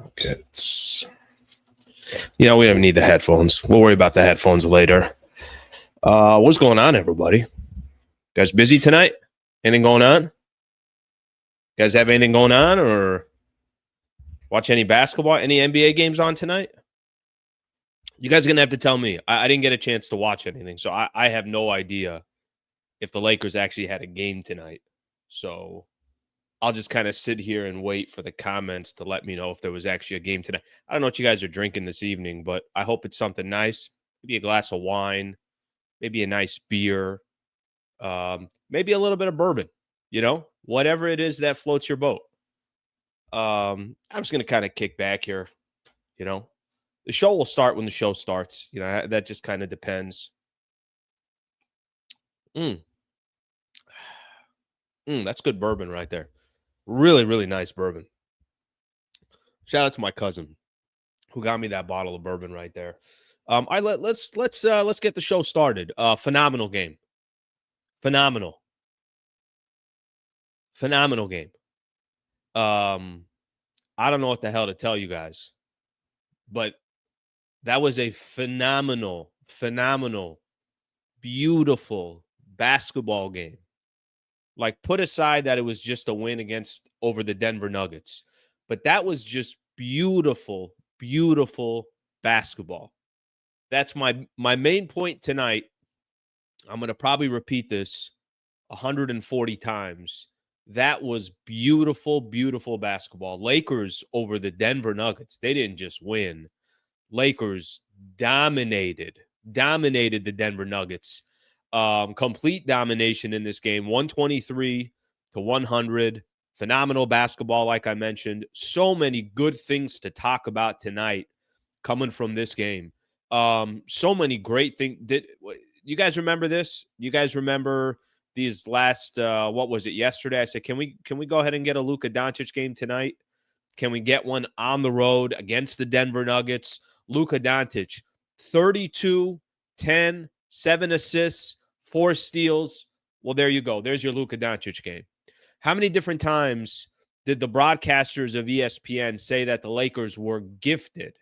Okay. We don't need the headphones. We'll worry about the headphones later. What's going on, everybody? You guys busy tonight? Anything going on? You guys have anything going on or watch any basketball? Any NBA games on tonight? You guys are going to have to tell me. I didn't get a chance to watch anything, so I have no idea if the Lakers actually had a game tonight. So I'll just kind of sit here and wait for the comments to let me know if there was actually a game tonight. I don't know what you guys are drinking this evening, but I hope it's something nice. Maybe a glass of wine, maybe a nice beer, maybe a little bit of bourbon, whatever it is that floats your boat. I'm just going to kind of kick back here, The show will start when the show starts. That just kind of depends. That's good bourbon right there. Really, really nice bourbon. Shout out to my cousin who got me that bottle of bourbon right there. Let's get the show started. Phenomenal game. Phenomenal game. I don't know what the hell to tell you guys, but that was a phenomenal, beautiful basketball game. Like, put aside that it was just a win over the Denver Nuggets, but that was just beautiful, beautiful basketball. That's my main point tonight. I'm going to probably repeat this 140 times. That was beautiful, beautiful basketball. Lakers over the Denver Nuggets. They didn't just win. Lakers dominated the Denver Nuggets. Complete domination in this game, 123-100. Phenomenal basketball, like I mentioned. So many good things to talk about tonight coming from this game. So many great things. You guys remember this? You guys remember these last, what was it, yesterday? I said, can we go ahead and get a Luka Doncic game tonight? Can we get one on the road against the Denver Nuggets? Luka Doncic, 32, 10, 7 assists, 4 steals. Well, there you go. There's your Luka Doncic game. How many different times did the broadcasters of ESPN say that the Lakers were gifted,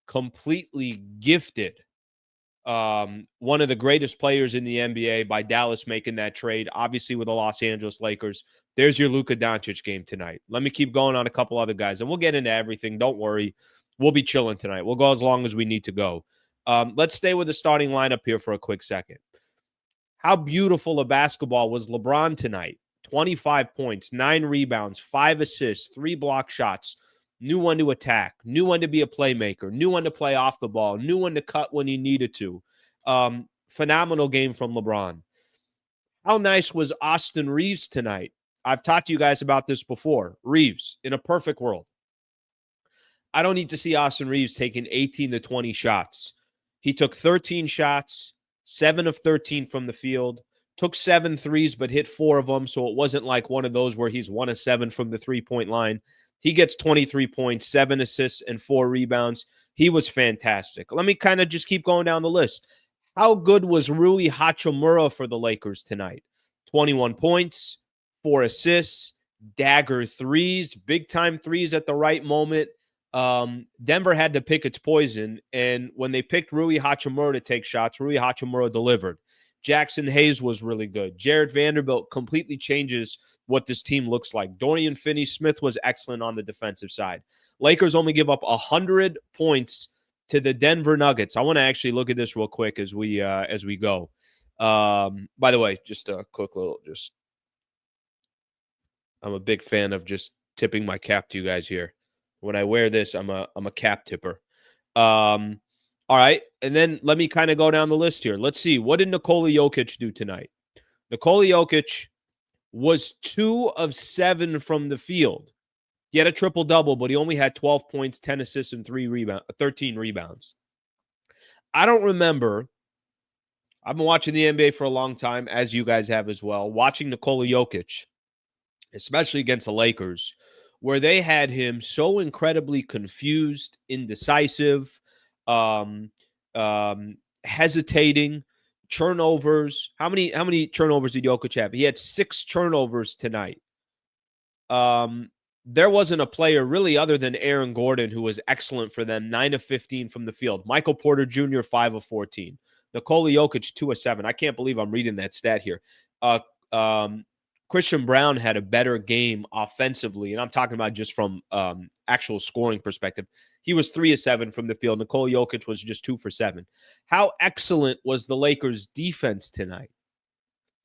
completely gifted, one of the greatest players in the NBA by Dallas making that trade, obviously with the Los Angeles Lakers? There's your Luka Doncic game tonight. Let me keep going on a couple other guys, and we'll get into everything. Don't worry. We'll be chilling tonight. We'll go as long as we need to go. Let's stay with the starting lineup here for a quick second. How beautiful a basketball was LeBron tonight? 25 points, 9 rebounds, 5 assists, 3 block shots. Knew when to attack, knew when to be a playmaker, knew when to play off the ball, knew when to cut when he needed to. Phenomenal game from LeBron. How nice was Austin Reaves tonight? I've talked to you guys about this before. Reaves, in a perfect world, I don't need to see Austin Reaves taking 18 to 20 shots. He took 13 shots, 7 of 13 from the field, took 7 threes, but hit 4 of them, so it wasn't like one of those where he's 1 of 7 from the three-point line. He gets 23 points, 7 assists, and 4 rebounds. He was fantastic. Let me kind of just keep going down the list. How good was Rui Hachimura for the Lakers tonight? 21 points, 4 assists, dagger threes, big-time threes at the right moment. Denver had to pick its poison, and when they picked Rui Hachimura to take shots, Rui Hachimura delivered. Jackson Hayes was really good. Jared Vanderbilt completely changes what this team looks like. Dorian Finney-Smith was excellent on the defensive side. Lakers only give up 100 points to the Denver Nuggets. I want to actually look at this real quick as we go. By the way, just a quick little, I'm a big fan of just tipping my cap to you guys here. When I wear this, I'm a cap tipper. All right, and then let me kind of go down the list here. Let's see. What did Nikola Jokic do tonight? Nikola Jokic was 2 of 7 from the field. He had a triple-double, but he only had 12 points, 10 assists, and 13 rebounds. I don't remember. I've been watching the NBA for a long time, as you guys have as well, watching Nikola Jokic, especially against the Lakers, where they had him so incredibly confused, indecisive, um, hesitating, turnovers. How many turnovers did Jokic have? He had 6 turnovers tonight. There wasn't a player really other than Aaron Gordon who was excellent for them, 9 of 15 from the field. Michael Porter Jr., 5 of 14. Nikola Jokic, 2 of 7. I can't believe I'm reading that stat here. Uh, Christian Brown had a better game offensively, and I'm talking about just from actual scoring perspective. He was 3 of 7 from the field. Nikola Jokic was just 2 for 7. How excellent was the Lakers' defense tonight?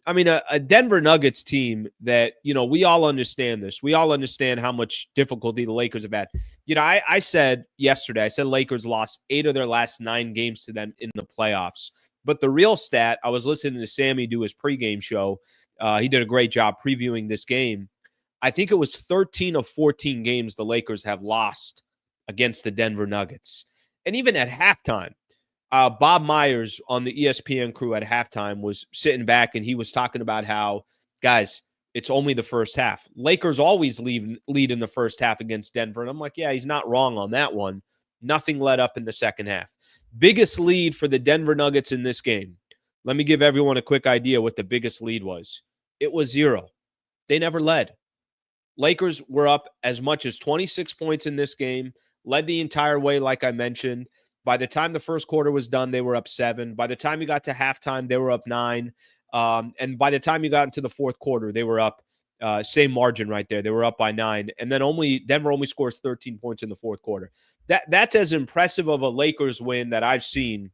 I mean, a Denver Nuggets team that, we all understand this. We all understand how much difficulty the Lakers have had. I said yesterday, Lakers lost 8 of their last 9 games to them in the playoffs. But the real stat, I was listening to Sammy do his pregame show. He did a great job previewing this game. I think it was 13 of 14 games the Lakers have lost against the Denver Nuggets. And even at halftime, Bob Myers on the ESPN crew at halftime was sitting back, and he was talking about how, guys, it's only the first half. Lakers always lead in the first half against Denver. And I'm like, yeah, he's not wrong on that one. Nothing let up in the second half. Biggest lead for the Denver Nuggets in this game. Let me give everyone a quick idea what the biggest lead was. It was 0. They never led. Lakers were up as much as 26 points in this game, led the entire way, like I mentioned. By the time the first quarter was done, they were up 7. By the time you got to halftime, they were up 9. And by the time you got into the fourth quarter, they were up, same margin right there. They were up by 9. And then Denver only scores 13 points in the fourth quarter. That's as impressive of a Lakers win that I've seen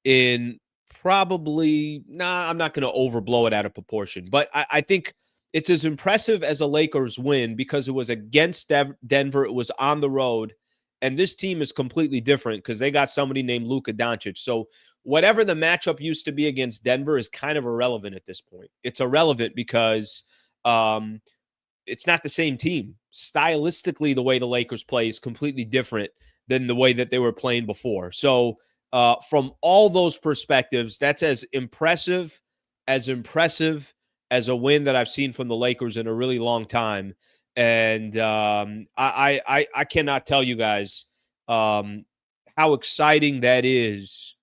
in probably, I'm not going to overblow it out of proportion. But I think it's as impressive as a Lakers win because it was against Denver. It was on the road. And this team is completely different because they got somebody named Luka Doncic. So whatever the matchup used to be against Denver is kind of irrelevant at this point. It's irrelevant because it's not the same team. Stylistically, the way the Lakers play is completely different than the way that they were playing before. So from all those perspectives, that's as impressive as a win that I've seen from the Lakers in a really long time. And I cannot tell you guys how exciting that is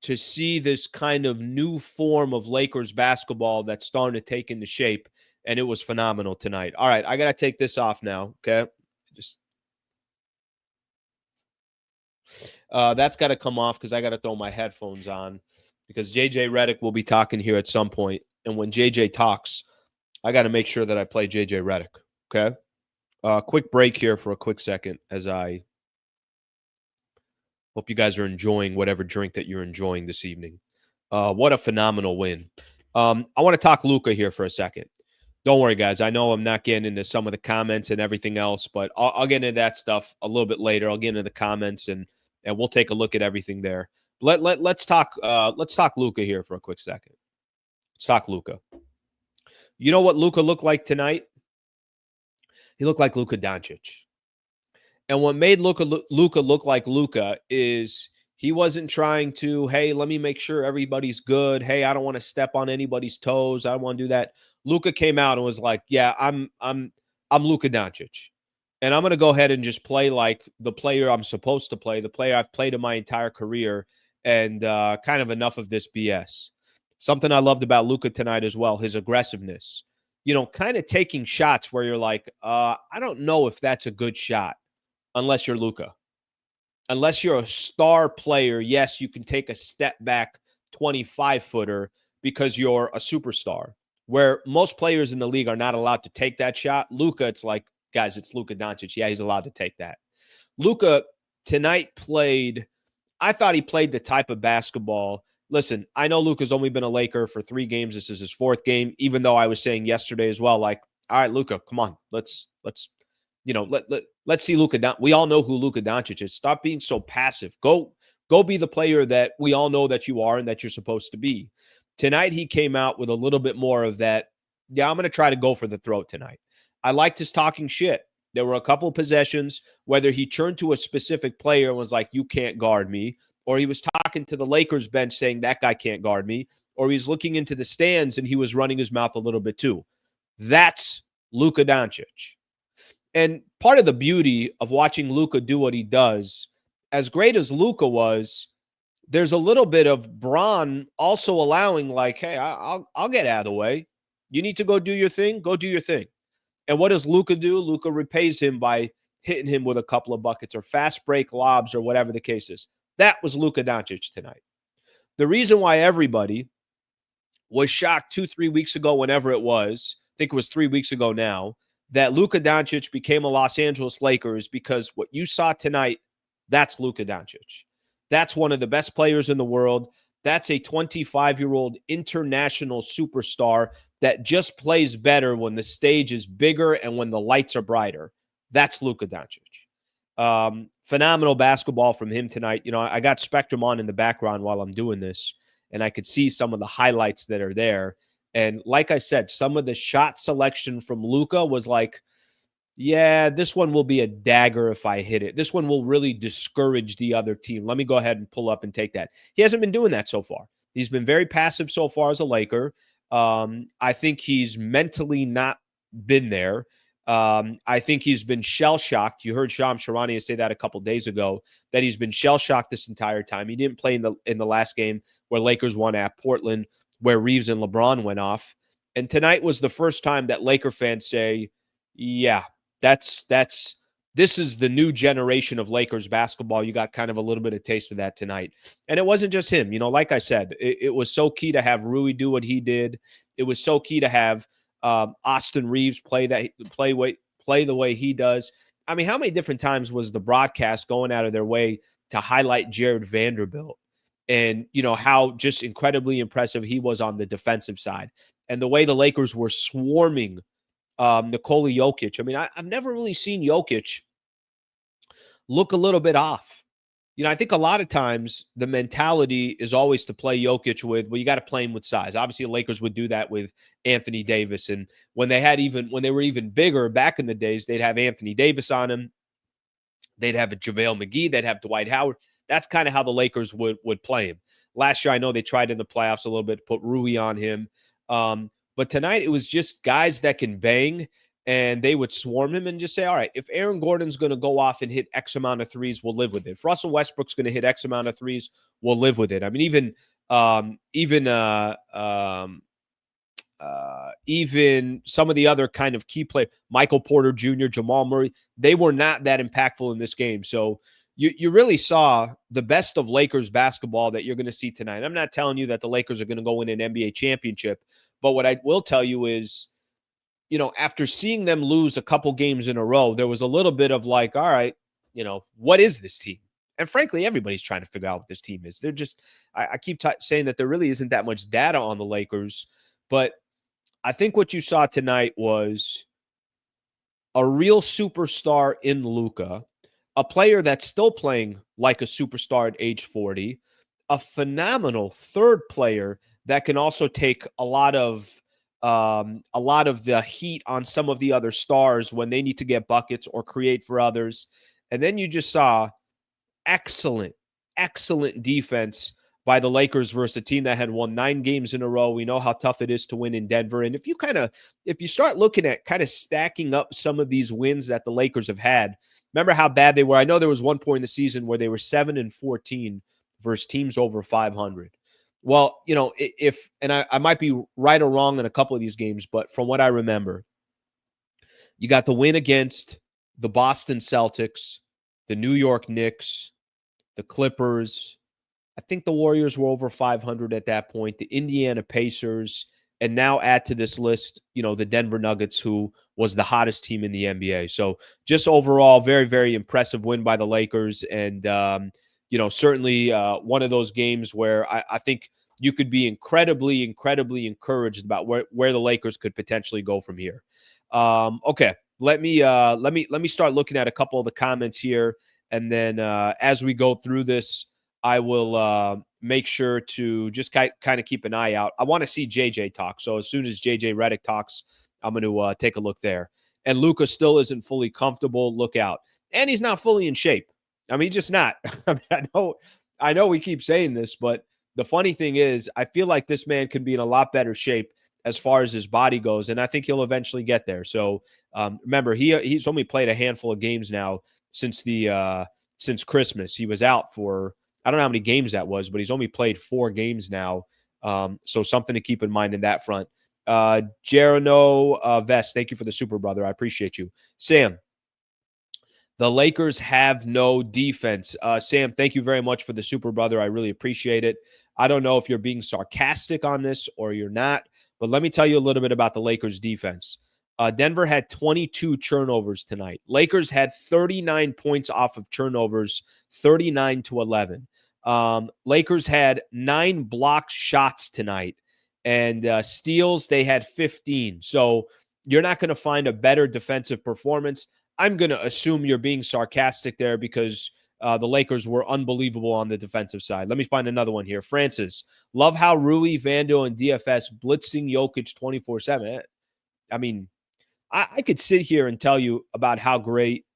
to see this kind of new form of Lakers basketball that's starting to take into shape. And it was phenomenal tonight. All right, I got to take this off now, okay? That's got to come off because I got to throw my headphones on because JJ Redick will be talking here at some point. And when JJ talks, I got to make sure that I play JJ Redick, okay? Quick break here for a quick second as I hope you guys are enjoying whatever drink that you're enjoying this evening. What a phenomenal win. I want to talk Luka here for a second. Don't worry, guys. I know I'm not getting into some of the comments and everything else, but I'll get into that stuff a little bit later. I'll get into the comments and we'll take a look at everything there. Let's talk Luka here for a quick second. Let's talk Luka. You know what Luka looked like tonight? He looked like Luka Doncic. And what made Luka look like Luka is he wasn't trying to, hey, let me make sure everybody's good. Hey, I don't want to step on anybody's toes. I don't want to do that. Luka came out and was like, yeah, I'm Luka Doncic. And I'm going to go ahead and just play like the player I'm supposed to play, the player I've played in my entire career, and kind of enough of this BS. Something I loved about Luka tonight as well, his aggressiveness. Kind of taking shots where you're like, I don't know if that's a good shot unless you're Luka. Unless you're a star player, yes, you can take a step back 25-footer because you're a superstar. Where most players in the league are not allowed to take that shot. Luka, it's like, guys, it's Luka Doncic. Yeah, he's allowed to take that. Luka tonight I thought he played the type of basketball. Listen, I know Luka's only been a Laker for 3 games. This is his 4th game, even though I was saying yesterday as well, like, all right, Luka, come on. Let's see Luka. We all know who Luka Doncic is. Stop being so passive. Go be the player that we all know that you are and that you're supposed to be. Tonight, he came out with a little bit more of that. Yeah, I'm going to try to go for the throat tonight. I liked his talking shit. There were a couple of possessions, whether he turned to a specific player and was like, you can't guard me, or he was talking to the Lakers bench saying that guy can't guard me, or he's looking into the stands and he was running his mouth a little bit too. That's Luka Doncic. And part of the beauty of watching Luka do what he does, as great as Luka was, there's a little bit of Bron also allowing, like, hey, I'll get out of the way. You need to go do your thing. Go do your thing. And what does Luka do? Luka repays him by hitting him with a couple of buckets or fast break lobs or whatever the case is. That was Luka Doncic tonight. The reason why everybody was shocked 2-3 weeks ago, whenever it was, I think it was 3 weeks ago now, that Luka Doncic became a Los Angeles Lakers, because what you saw tonight, that's Luka Doncic. That's one of the best players in the world. That's a 25-year-old international superstar that just plays better when the stage is bigger and when the lights are brighter. That's Luka Doncic. Phenomenal basketball from him tonight. You know, I got Spectrum on in the background while I'm doing this, and I could see some of the highlights that are there. And like I said, some of the shot selection from Luka was like, yeah, this one will be a dagger if I hit it. This one will really discourage the other team. Let me go ahead and pull up and take that. He hasn't been doing that so far. He's been very passive so far as a Laker. I think he's mentally not been there. I think he's been shell-shocked. You heard Shams Charania say that a couple days ago, that he's been shell-shocked this entire time. He didn't play in the last game where Lakers won at Portland, where Reaves and LeBron went off. And tonight was the first time that Laker fans say, yeah, this is the new generation of Lakers basketball. You got kind of a little bit of taste of that tonight. And it wasn't just him. You know, like I said, it was so key to have Rui do what he did. It was so key to have Austin Reaves play the way he does. I mean, how many different times was the broadcast going out of their way to highlight Jared Vanderbilt and, you know, how just incredibly impressive he was on the defensive side, and the way the Lakers were swarming Nikola Jokic. I mean, I've never really seen Jokic look a little bit off. You know, I think a lot of times the mentality is always to play Jokic with, well, you got to play him with size. Obviously, the Lakers would do that with Anthony Davis. And when they were even bigger back in the days, they'd have Anthony Davis on him. They'd have a JaVale McGee. They'd have Dwight Howard. That's kind of how the Lakers would play him. Last year, I know they tried in the playoffs a little bit to put Rui on him. But tonight, it was just guys that can bang, and they would swarm him and just say, all right, if Aaron Gordon's going to go off and hit X amount of threes, we'll live with it. If Russell Westbrook's going to hit X amount of threes, we'll live with it. I mean, even some of the other kind of key players, Michael Porter Jr., Jamal Murray, they were not that impactful in this game. So you really saw the best of Lakers basketball that you're going to see tonight. I'm not telling you that the Lakers are going to go win an NBA championship, but what I will tell you is, you know, after seeing them lose a couple games in a row, there was a little bit of like, all right, you know, what is this team? And frankly, everybody's trying to figure out what this team is. They're just, I keep saying that there really isn't that much data on the Lakers, but I think what you saw tonight was a real superstar in Luka, a player that's still playing like a superstar at age 40, a phenomenal third player that can also take a lot of the heat on some of the other stars when they need to get buckets or create for others. And then you just saw excellent defense by the Lakers versus a team that had won 9 games in a row. We know how tough it is to win in Denver. And if you start looking at kind of stacking up some of these wins that the Lakers have had, remember how bad they were. I know there was one point in the season where they were 7-14 versus teams over 500. Well, you know, I might be right or wrong in a couple of these games, but from what I remember, you got the win against the Boston Celtics, the New York Knicks, the Clippers. I think the Warriors were over 500 at that point, the Indiana Pacers, and now add to this list, you know, the Denver Nuggets, who was the hottest team in the NBA. So just overall, very, very impressive win by the Lakers. And, you know, certainly one of those games where I think you could be incredibly encouraged about where the Lakers could potentially go from here. Okay, let me start looking at a couple of the comments here, and then as we go through this, I will make sure to just kind of keep an eye out. I want to see JJ talk. So as soon as JJ Redick talks, I'm going to take a look there. and Luka still isn't fully comfortable, look out. And he's not fully in shape. I mean, he's just not. I mean, I know we keep saying this, but the funny thing is, I feel like this man can be in a lot better shape as far as his body goes, and I think he'll eventually get there. So remember, he's only played a handful of games now since Christmas. He was out for, I don't know how many games that was, but he's only played 4 games now. So something to keep in mind in that front. Jerino Vest, thank you for the super, brother. I appreciate you. Sam, the Lakers have no defense. Sam, thank you very much for the super, brother. I really appreciate it. I don't know if you're being sarcastic on this or you're not, but let me tell you a little bit about the Lakers defense. Denver had 22 turnovers tonight. Lakers had 39 points off of turnovers, 39-11. Lakers had 9 blocked shots tonight, and steals, they had 15. So you're not going to find a better defensive performance. I'm going to assume you're being sarcastic there because the Lakers were unbelievable on the defensive side. Let me find another one here. Francis, love how Rui, Vando, and DFS blitzing Jokic 24/7. I mean, I could sit here and tell you about how great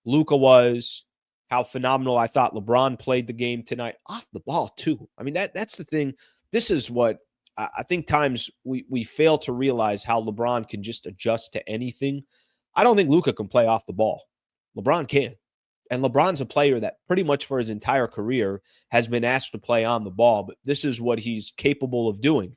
Luka was, how phenomenal I thought LeBron played the game tonight. Off the ball, too. I mean, that's the thing. This is what I think times we fail to realize how LeBron can just adjust to anything. I don't think Luka can play off the ball. LeBron can. And LeBron's a player that pretty much for his entire career has been asked to play on the ball, but this is what he's capable of doing.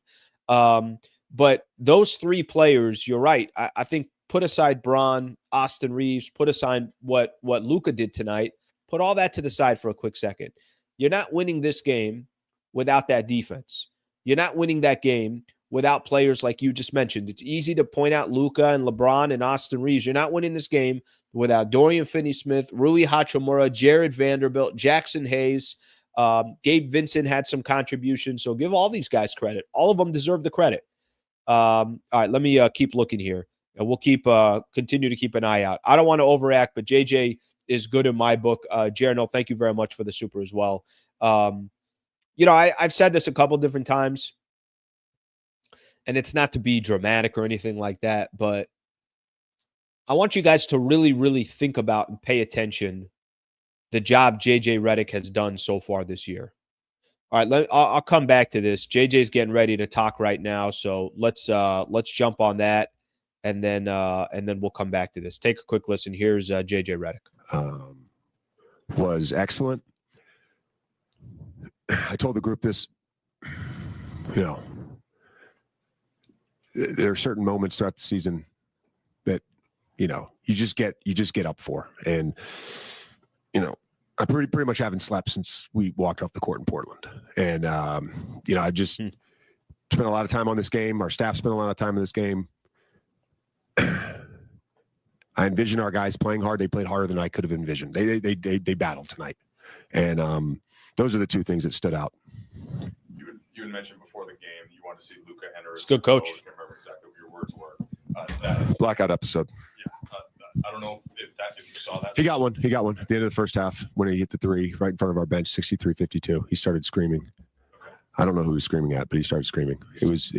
But those 3 players, you're right. I think put aside Bron, Austin Reaves, put aside what Luka did tonight, put all that to the side for a quick second. You're not winning this game without that defense. You're not winning that game without players like you just mentioned. It's easy to point out Luka and LeBron and Austin Reaves. You're not winning this game without Dorian Finney-Smith, Rui Hachimura, Jared Vanderbilt, Jackson Hayes. Gabe Vincent had some contributions, so give all these guys credit. All of them deserve the credit. All right, let me keep looking here, and we'll continue to keep an eye out. I don't want to overact, but JJ is good in my book. Jerno, thank you very much for the super as well. I've said this a couple different times, and it's not to be dramatic or anything like that, but I want you guys to really, really think about and pay attention the job JJ Redick has done so far this year. All right, I'll come back to this. JJ's getting ready to talk right now, so let's jump on that, and then we'll come back to this. Take a quick listen. Here's JJ Redick. Was excellent. I told the group this. There are certain moments throughout the season that you just get up for, and I pretty much haven't slept since we walked off the court in Portland. And, I've just spent a lot of time on this game. Our staff spent a lot of time on this game. I envision our guys playing hard. They played harder than I could have envisioned. They battled tonight. And those are the 2 things that stood out. You had mentioned before the game you wanted to see Luka enter. It's a good coach. I can't remember exactly what your words were. Blackout episode. Yeah. I don't know if you saw that. He got one at the end of the first half when he hit the 3 right in front of our bench, 63-52. He started screaming. Okay. I don't know who he was screaming at, but he started screaming. It was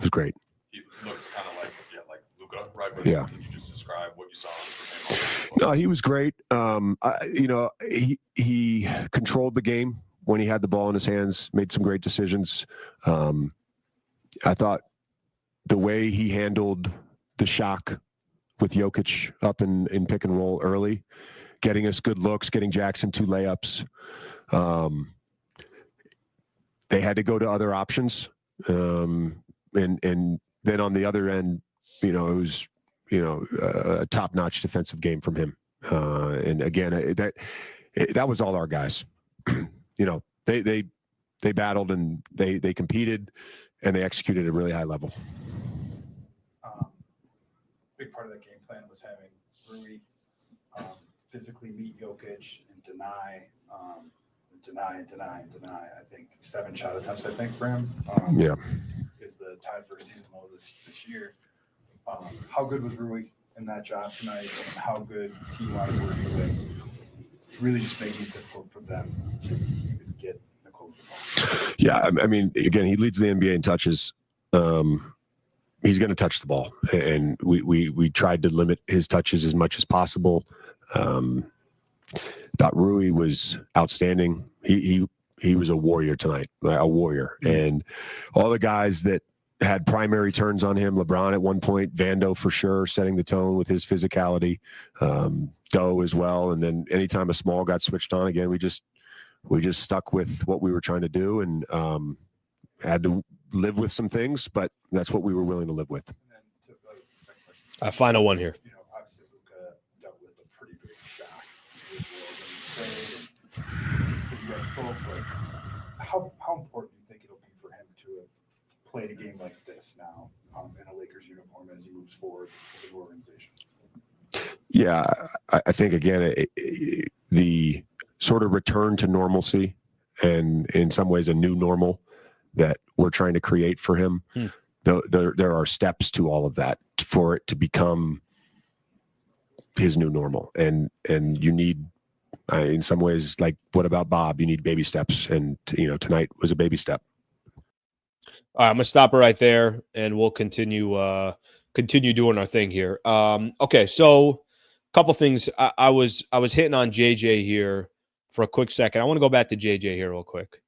great. He looks kind of like Luka, right? But yeah. Can you just describe what you saw? No, he was great. He controlled the game when he had the ball in his hands, made some great decisions. I thought the way he handled the shock with Jokic up in pick and roll early, getting us good looks, getting Jackson 2 layups. They had to go to other options. And then on the other end, it was, a top-notch defensive game from him. And again, that was all our guys. They battled and they competed and they executed at a really high level. Big part of that game plan was having Rui physically meet Jokic and deny. I think 7 shot attempts, for him. Is the tied for a season low this year. How good was Rui in that job tonight? And how good team-wise were they? Really just making it difficult for them to even get Nicole the ball. Yeah, I mean, again, he leads the NBA in touches. he's going to touch the ball, and we tried to limit his touches as much as possible. Thought Rui was outstanding. He was a warrior tonight, a warrior. And all the guys that had primary turns on him, LeBron at one point, Vando for sure, setting the tone with his physicality, Doe as well. And then anytime a small got switched on again, we just stuck with what we were trying to do, and had to live with some things, but that's what we were willing to live with. And then to the second question, Final one here. you know, obviously Luka dealt with a pretty big shock in his world when he played. So you guys spoke, but how important do you think it'll be for him to have played a game like this now in a Lakers uniform as he moves forward with the organization? Yeah, I think again the sort of return to normalcy, and in some ways a new normal that we're trying to create for him. There are steps to all of that for it to become his new normal, and you need, in some ways, like what about Bob? You need baby steps, and tonight was a baby step. All right, I'm gonna stop it right there, and we'll continue doing our thing here. Okay, so a couple things. I was hitting on JJ here for a quick second. I want to go back to JJ here real quick.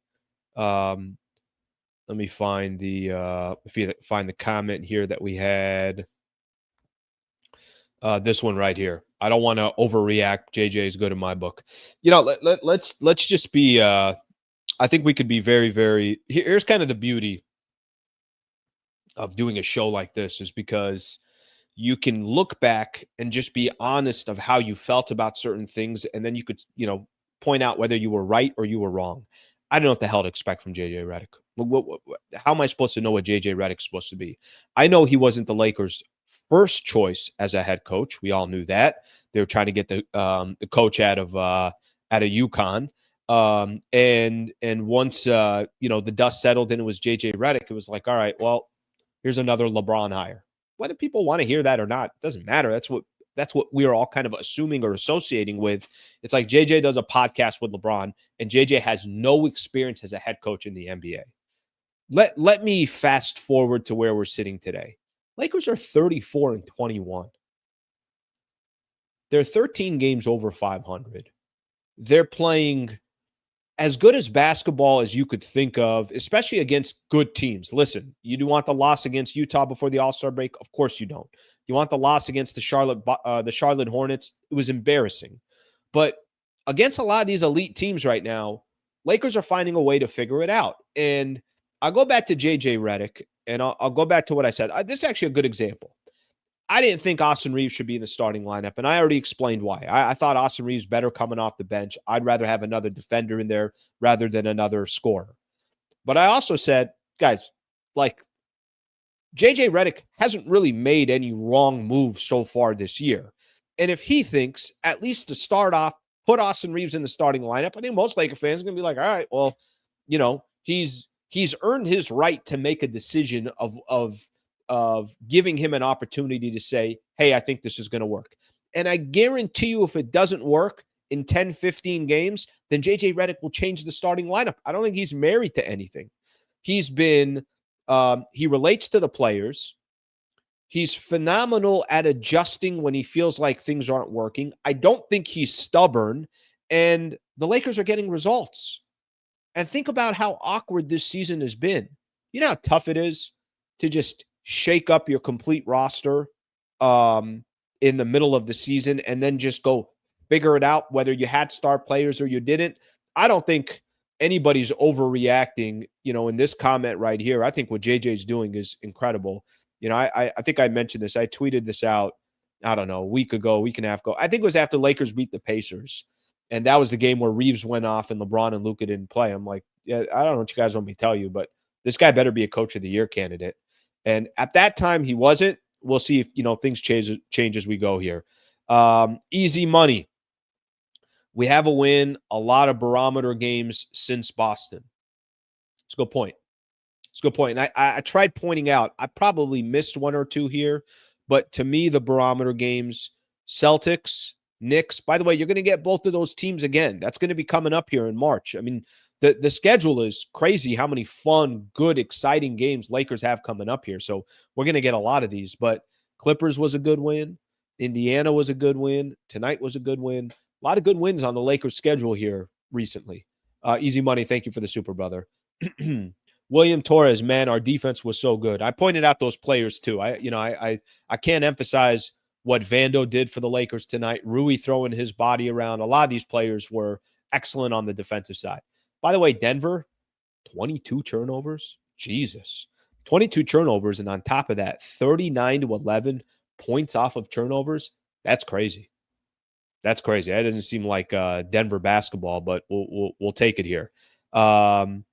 Let me find the comment here that we had. This one right here. I don't want to overreact. JJ is good in my book. Let's just be. I think we could be very, very. Here's kind of the beauty of doing a show like this, is because you can look back and just be honest of how you felt about certain things, and then you could, point out whether you were right or you were wrong. I don't know what the hell to expect from JJ Redick. How am I supposed to know what JJ Redick's supposed to be? I know he wasn't the Lakers' first choice as a head coach. We all knew that. They were trying to get the coach out of UConn. And once the dust settled and it was JJ Redick, it was like, all right, well, here's another LeBron hire. Whether people want to hear that or not, it doesn't matter. That's what we are all kind of assuming or associating with. It's like JJ does a podcast with LeBron, and JJ has no experience as a head coach in the NBA. Let me fast forward to where we're sitting today. Lakers are 34-21. They're 13 games over 500. They're playing as good as basketball as you could think of, especially against good teams. Listen, you do want the loss against Utah before the All-Star break? Of course you don't. You want the loss against the Charlotte Hornets? It was embarrassing. But against a lot of these elite teams right now, Lakers are finding a way to figure it out. And I'll go back to JJ Redick, and I'll go back to what I said. This is actually a good example. I didn't think Austin Reaves should be in the starting lineup, and I already explained why. I thought Austin Reaves better coming off the bench. I'd rather have another defender in there rather than another scorer. But I also said, guys, like, JJ Redick hasn't really made any wrong moves so far this year. And if he thinks, at least to start off, put Austin Reaves in the starting lineup, I think most Laker fans are going to be like, all right, well, he's earned his right to make a decision of giving him an opportunity to say, hey, I think this is going to work. And I guarantee you, if it doesn't work in 10, 15 games, then JJ Redick will change the starting lineup. I don't think he's married to anything. He's been, he relates to the players. He's phenomenal at adjusting when he feels like things aren't working. I don't think he's stubborn, and the Lakers are getting results. And think about how awkward this season has been. You know how tough it is to just shake up your complete roster in the middle of the season and then just go figure it out, whether you had star players or you didn't. I don't think anybody's overreacting, in this comment right here. I think what JJ's doing is incredible. I think I mentioned this. I tweeted this out, I don't know, a week and a half ago. I think it was after Lakers beat the Pacers. And that was the game where Reaves went off and LeBron and Luka didn't play. I'm like, yeah, I don't know what you guys want me to tell you, but this guy better be a coach of the year candidate. And at that time, he wasn't. We'll see if, things change as we go here. Easy money. We have a win, a lot of barometer games since Boston. It's a good point. And I tried pointing out, I probably missed one or two here, but to me, the barometer games, Celtics, Knicks. By the way, you're going to get both of those teams again. That's going to be coming up here in March. I mean, the schedule is crazy how many fun, good, exciting games Lakers have coming up here. So we're going to get a lot of these. But Clippers was a good win. Indiana was a good win. Tonight was a good win. A lot of good wins on the Lakers schedule here recently. Easy Money, thank you for the super, brother. William Torres, man, our defense was so good. I pointed out those players too. I can't emphasize what Vando did for the Lakers tonight. Rui throwing his body around. A lot of these players were excellent on the defensive side. By the way, Denver, 22 turnovers. Jesus. 22 turnovers, and on top of that, 39-11 points off of turnovers. That's crazy. That's crazy. That doesn't seem like Denver basketball, but we'll take it here. When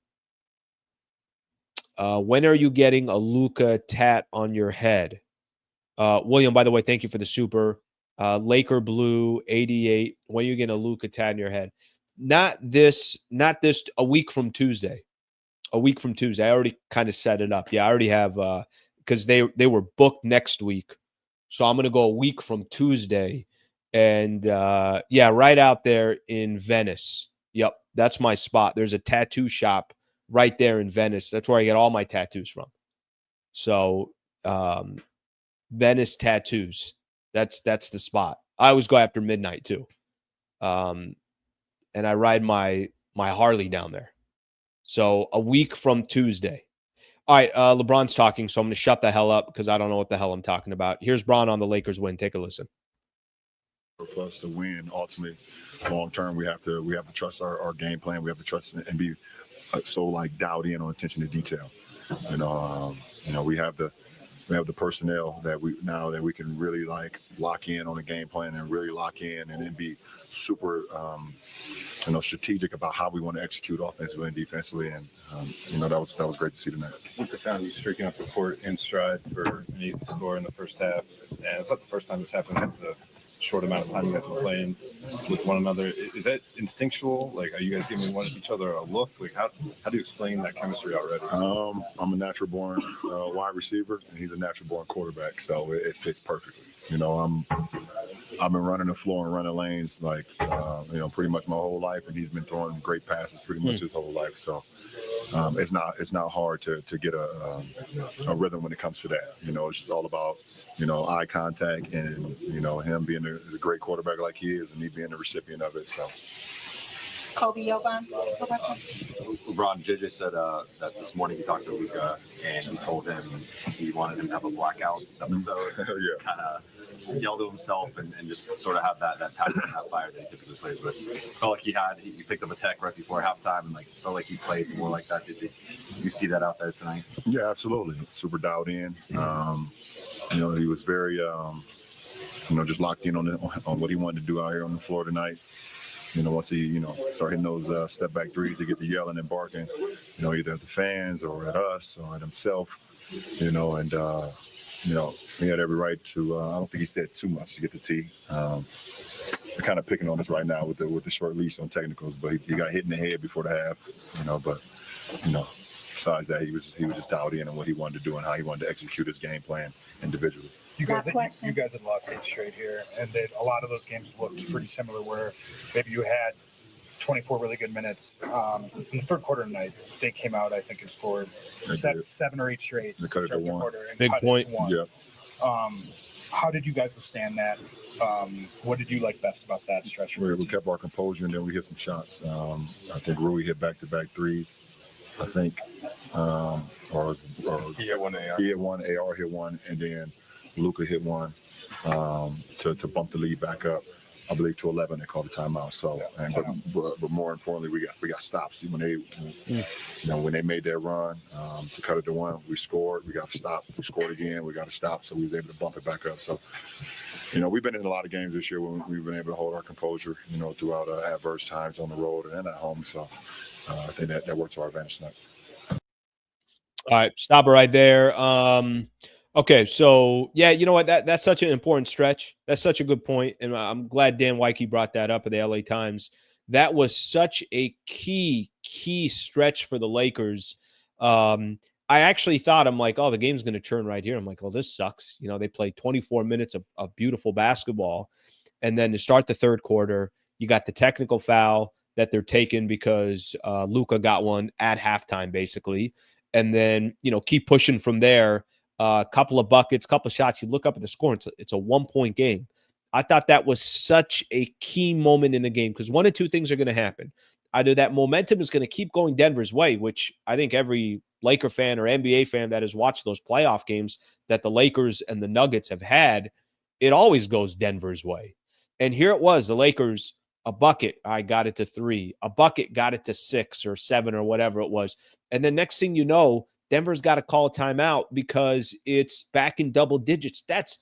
are you getting a Luka tat on your head? William, by the way, thank you for the super. Laker Blue 88. When are you getting a Luka tat on your head? Not this, a week from Tuesday. A week from Tuesday. I already kind of set it up. Yeah, I already have, because they were booked next week. So I'm going to go a week from Tuesday. And yeah, right out there in Venice. Yep, that's my spot. There's a tattoo shop right there in Venice. That's where I get all my tattoos from. So Venice tattoos. That's the spot. I always go after midnight too. And I ride my Harley down there. So a week from Tuesday. All right, LeBron's talking, so I'm going to shut the hell up because I don't know what the hell I'm talking about. Here's Bron on the Lakers win. Take a listen. For us to win, ultimately, long term, we have to trust our game plan. We have to trust and be so like dialed in on attention to detail. We have the personnel that we can really like lock in on a game plan and really lock in and then be super strategic about how we want to execute offensively and defensively. And that was great to see tonight. Luka found you streaking up the court in stride for an easy score in the first half, and it's not the first time this happened in the short amount of time you guys have been playing with one another. Is that instinctual? Like, are you guys giving each other a look? Like, how do you explain that chemistry already? I'm a natural born wide receiver, and he's a natural born quarterback, so it fits perfectly. I've been running the floor and running lanes pretty much my whole life, and he's been throwing great passes pretty much his whole life. So it's not hard to get a rhythm when it comes to that. It's just all about eye contact and him being a great quarterback like he is, and me being the recipient of it. So. Kobe Yoban. LeBron, JJ said that this morning he talked to Luka and he told him he wanted him to have a blackout episode. Yeah. Kind of just yell to himself and just sort of have that passion and that fire that he typically plays with. Felt like he picked up a tech right before halftime and felt like he played more like that. Did you see that out there tonight? Yeah, absolutely. Super dialed in. He was very, just locked in on what he wanted to do out here on the floor tonight. Once he, start hitting those step back threes, he get to yelling and barking, either at the fans or at us or at himself, and he had every right to, I don't think he said too much to get the tee. They're kind of picking on us right now with the short leash on technicals, but he got hit in the head before the half, besides that, he was just dialed in on what he wanted to do and how he wanted to execute his game plan individually. You guys had lost 8 straight here, and a lot of those games looked pretty similar where maybe you had 24 really good minutes. In the third quarter tonight, they came out, I think, and scored 7 or 8 straight. They cut it to 1. Big point. Yeah. How did you guys withstand that? What did you like best about that stretch? We kept our composure, and then we hit some shots. I think Rui hit back-to-back threes. I think, He hit one AR. He hit one, AR hit one, and then Luka hit one to bump the lead back up. I believe to 11. They called a timeout. So, but more importantly, we got stops. When they made their run to cut it to 1, we scored. We got to stop. We scored again. We got to stop. So we was able to bump it back up. So, we've been in a lot of games this year when we've been able to hold our composure. Throughout adverse times on the road and at home. So I think that worked to our advantage tonight. All right, stop it right there. Okay, so yeah, you know what? That's such an important stretch. That's such a good point, and I'm glad Dan Wyke brought that up at the LA Times. That was such a key stretch for the Lakers. I actually thought, I'm like, oh, the game's going to turn right here. I'm like, oh, this sucks. They played 24 minutes of beautiful basketball, and then to start the third quarter, you got the technical foul, that they're taking because Luka got one at halftime, basically. And then, keep pushing from there. A couple of buckets, couple of shots. You look up at the score, it's a 1-point game. I thought that was such a key moment in the game because one of two things are going to happen. Either that momentum is going to keep going Denver's way, which I think every Laker fan or NBA fan that has watched those playoff games that the Lakers and the Nuggets have had, it always goes Denver's way. And here it was, the Lakers, a bucket, I got it to 3. A bucket got it to 6 or 7 or whatever it was. And then next thing you know, Denver's got to call a timeout because it's back in double digits. That's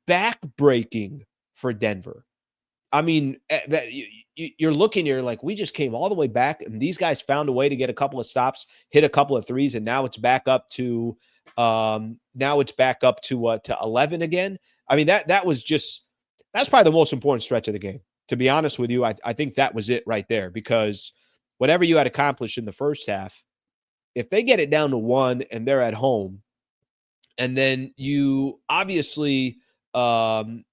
back-breaking for Denver. I mean, you're looking, you're like, we just came all the way back, and these guys found a way to get a couple of stops, hit a couple of threes, and now it's back up to to 11 again. I mean, that's probably the most important stretch of the game. To be honest with you, I think that was it right there, because whatever you had accomplished in the first half, if they get it down to 1 and they're at home, and then you obviously now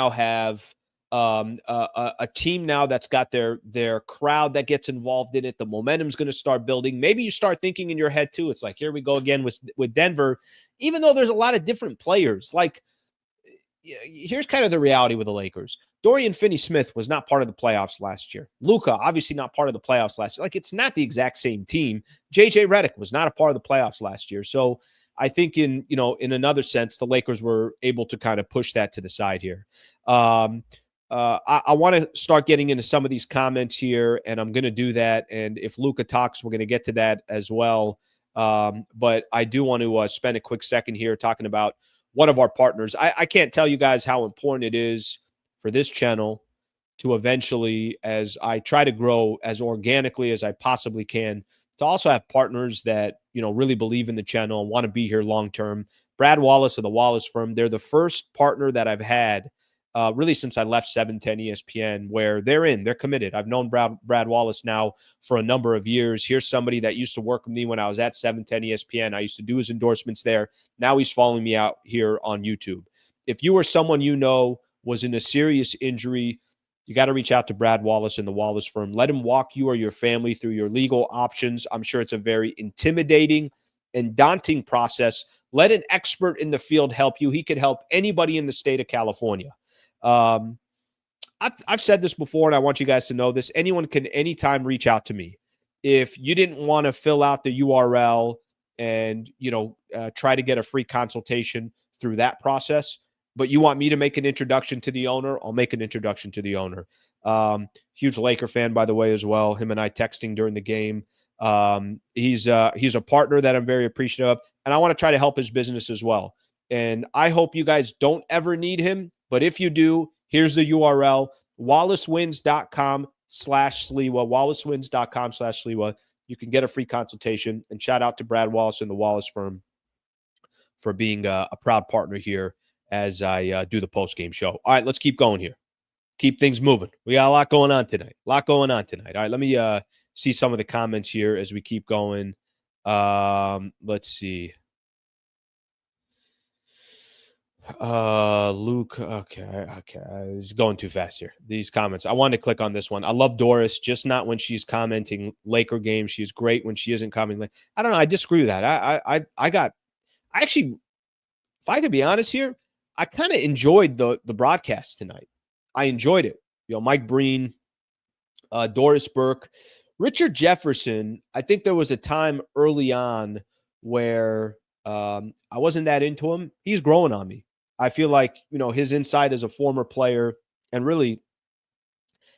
have a team now that's got their crowd that gets involved in it. The momentum's going to start building. Maybe you start thinking in your head too. It's like, here we go again with Denver, even though there's a lot of different players. Like, here's kind of the reality with the Lakers. Dorian Finney-Smith was not part of the playoffs last year. Luka, obviously not part of the playoffs last year. Like, it's not the exact same team. JJ Redick was not a part of the playoffs last year. So I think in another sense, the Lakers were able to kind of push that to the side here. I want to start getting into some of these comments here, and I'm going to do that. And if Luka talks, we're going to get to that as well. But I do want to spend a quick second here talking about one of our partners. I can't tell you guys how important it is for this channel to eventually, as I try to grow as organically as I possibly can, to also have partners that, really believe in the channel and want to be here long-term. Brad Wallace of the Wallace Firm, they're the first partner that I've had really since I left 710 ESPN, where they're committed. I've known Brad Wallace now for a number of years. Here's somebody that used to work with me when I was at 710 ESPN. I used to do his endorsements there. Now he's following me out here on YouTube. If you or someone was in a serious injury, you got to reach out to Brad Wallace and the Wallace Firm. Let him walk you or your family through your legal options. I'm sure it's a very intimidating and daunting process. Let an expert in the field help you. He could help anybody in the state of California. I've said this before, and I want you guys to know this. Anyone can anytime reach out to me. If you didn't want to fill out the URL and, try to get a free consultation through that process, but you want me to make an introduction to the owner, I'll make an introduction to the owner. Huge Laker fan, by the way, as well. Him and I texting during the game. He's a partner that I'm very appreciative of, and I want to try to help his business as well. And I hope you guys don't ever need him, but if you do, here's the URL, wallacewins.com/Sliwa, wallacewins.com/Sliwa. You can get a free consultation, and shout out to Brad Wallace and the Wallace Firm for being a proud partner here as I do the post-game show. All right, let's keep going here. Keep things moving. We got a lot going on tonight. All right, let me see some of the comments here as we keep going. Let's see. Luke. Okay. It's going too fast here. These comments. I wanted to click on this one. I love Doris, just not when she's commenting Laker games. She's great when she isn't commenting. I don't know. I disagree with that. I actually, if I could be honest here, I kind of enjoyed the broadcast tonight. I enjoyed it. Mike Breen, Doris Burke, Richard Jefferson. I think there was a time early on where I wasn't that into him. He's growing on me. I feel like, his insight as a former player and really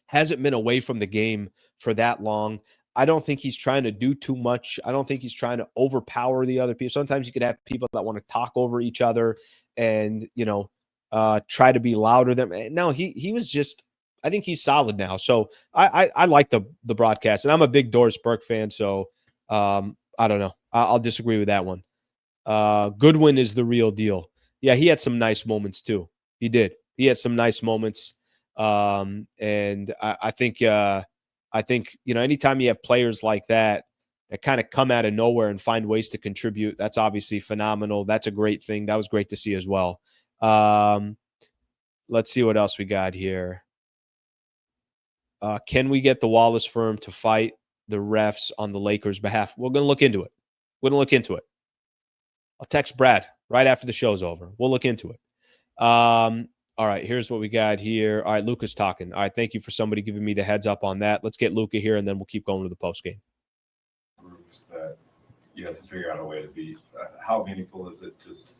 hasn't been away from the game for that long. I don't think he's trying to do too much. I don't think he's trying to overpower the other people. Sometimes you could have people that want to talk over each other and, try to be louder than. No, he was just, I think he's solid now. So I like the broadcast, and I'm a big Doris Burke fan. So I don't know. I'll disagree with that one. Goodwin is the real deal. Yeah, he had some nice moments too. He did. He had some nice moments. And I think, anytime you have players like that kind of come out of nowhere and find ways to contribute, that's obviously phenomenal. That's a great thing. That was great to see as well. Let's see what else we got here. Can we get the Wallace firm to fight the refs on the Lakers' behalf? We're going to look into it. I'll text Brad right after the show's over. We'll look into it. All right, here's what we got here. All right, Luka's talking. All right, thank you for somebody giving me the heads up on that. Let's get Luka here, and then we'll keep going to the post game. That you have to figure out a way to beat. How meaningful is it just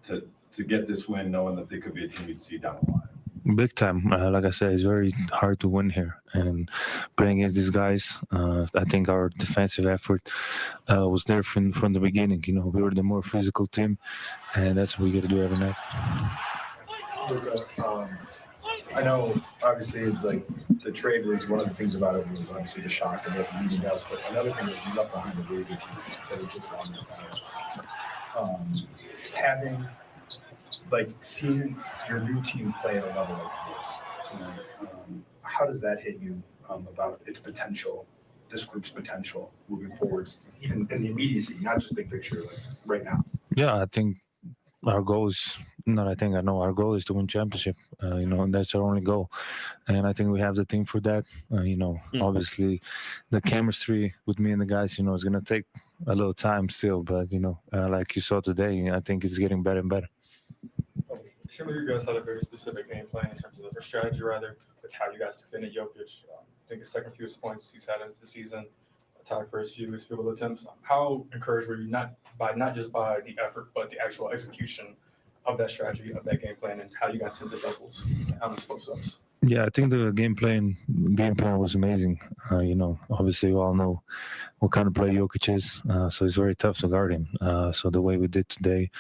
to get this win, knowing that they could be a team you'd see down the line? Big time. Like I said, it's very hard to win here. And playing against these guys, I think our defensive effort was there from the beginning. You know, we were the more physical team, and that's what we got to do every night. Luka, I know obviously like the trade was one of the things about it was obviously the shock of what the meeting does, but another thing was you left behind a really good team that was just on the balance. Having like seeing your new team play at a level like this, how does that hit you about its potential, this group's potential moving forwards, even in the immediacy, not just big picture, like right now? Yeah, I think our goal is our goal is to win championship, and that's our only goal. And I think we have the team for that. Obviously the chemistry with me and the guys, is going to take a little time still, but, like you saw today, I think it's getting better and better. It seemed like you guys had a very specific game plan in terms of the strategy, rather, with how you guys defended Jokic. I think his second fewest points he's had this season, tied for his fewest field goal attempts. How encouraged were you not just by the effort, but the actual execution of that strategy, of that game plan, and how you guys sent the doubles, how many post-ups? Yeah, I think the game plan was amazing. Obviously we all know what kind of player Jokic is, so it's very tough to guard him. So the way we did today,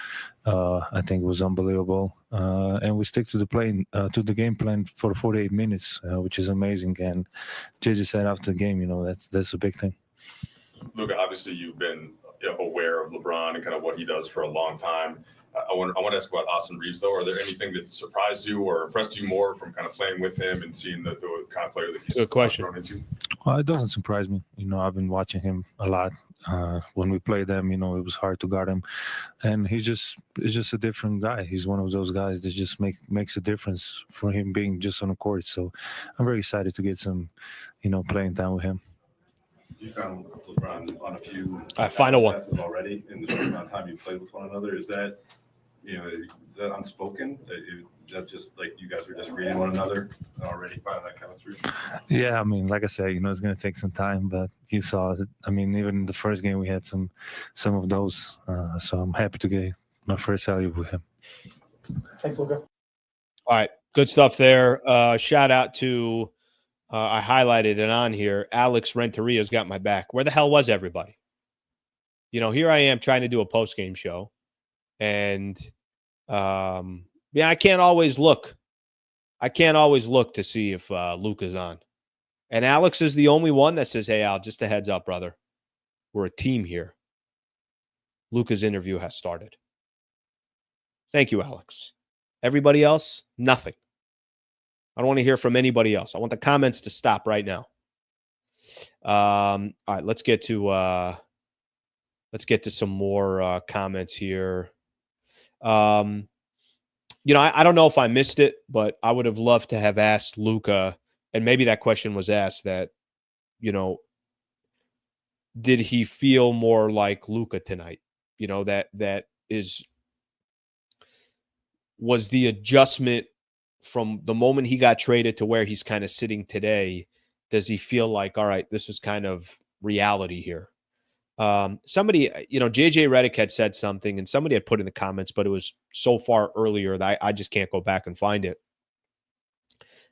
I think it was unbelievable. And we stick to the game plan for 48 minutes, which is amazing. And JJ said after the game, that's a big thing. Luka, obviously you've been aware of LeBron and kind of what he does for a long time. I want to ask about Austin Reaves, though. Are there anything that surprised you or impressed you more from kind of playing with him and seeing the kind of player that he's grown into? Well, it doesn't surprise me. I've been watching him a lot. When we play them, it was hard to guard him, and he's just a different guy. He's one of those guys that just makes a difference for him being just on the court. So I'm very excited to get some, playing time with him. You found LeBron on a few final one already in the short amount of time you played with one another. Is that that unspoken? Is that just like you guys were just reading one another and already finding that chemistry? Yeah, I mean, like I said, it's going to take some time, but you saw it. I mean, even in the first game, we had some of those. So I'm happy to get my first alley with him. Thanks, Luka. All right, good stuff there. Shout out to I highlighted it on here. Alex Renteria's got my back. Where the hell was everybody? Here I am trying to do a post-game show. And, I can't always look. To see if Luka's on. And Alex is the only one that says, hey, Al, just a heads up, brother. We're a team here. Luka's interview has started. Thank you, Alex. Everybody else, nothing. I don't want to hear from anybody else. I want the comments to stop right now. All right, let's get to some more comments here. I don't know if I missed it, but I would have loved to have asked Luka, and maybe that question was asked that, did he feel more like Luka tonight? Was the adjustment from the moment he got traded to where he's kind of sitting today, does he feel like, all right, this is kind of reality here? Somebody, JJ Redick had said something and somebody had put in the comments, but it was so far earlier that I just can't go back and find it.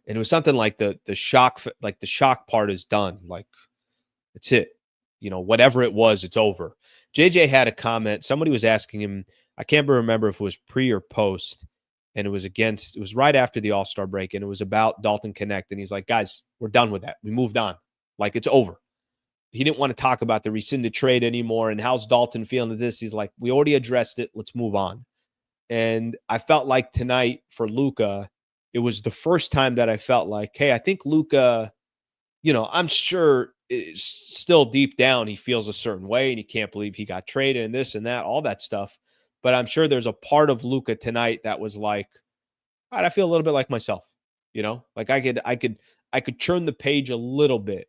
And it was something like the shock part is done. Like, it's it, whatever it was, it's over. JJ had a comment. Somebody was asking him, I can't remember if it was pre or post, and it was right after the All-Star break, and it was about Dalton Connect. And he's like, guys, we're done with that. We moved on. Like, it's over. He didn't want to talk about the rescinded trade anymore. And how's Dalton feeling to this? He's like, we already addressed it. Let's move on. And I felt like tonight for Luka, it was the first time that I felt like, hey, I think Luka, I'm sure still deep down, he feels a certain way and he can't believe he got traded and this and that, all that stuff. But I'm sure there's a part of Luka tonight that was like, all right, I feel a little bit like myself, like I I could turn the page a little bit.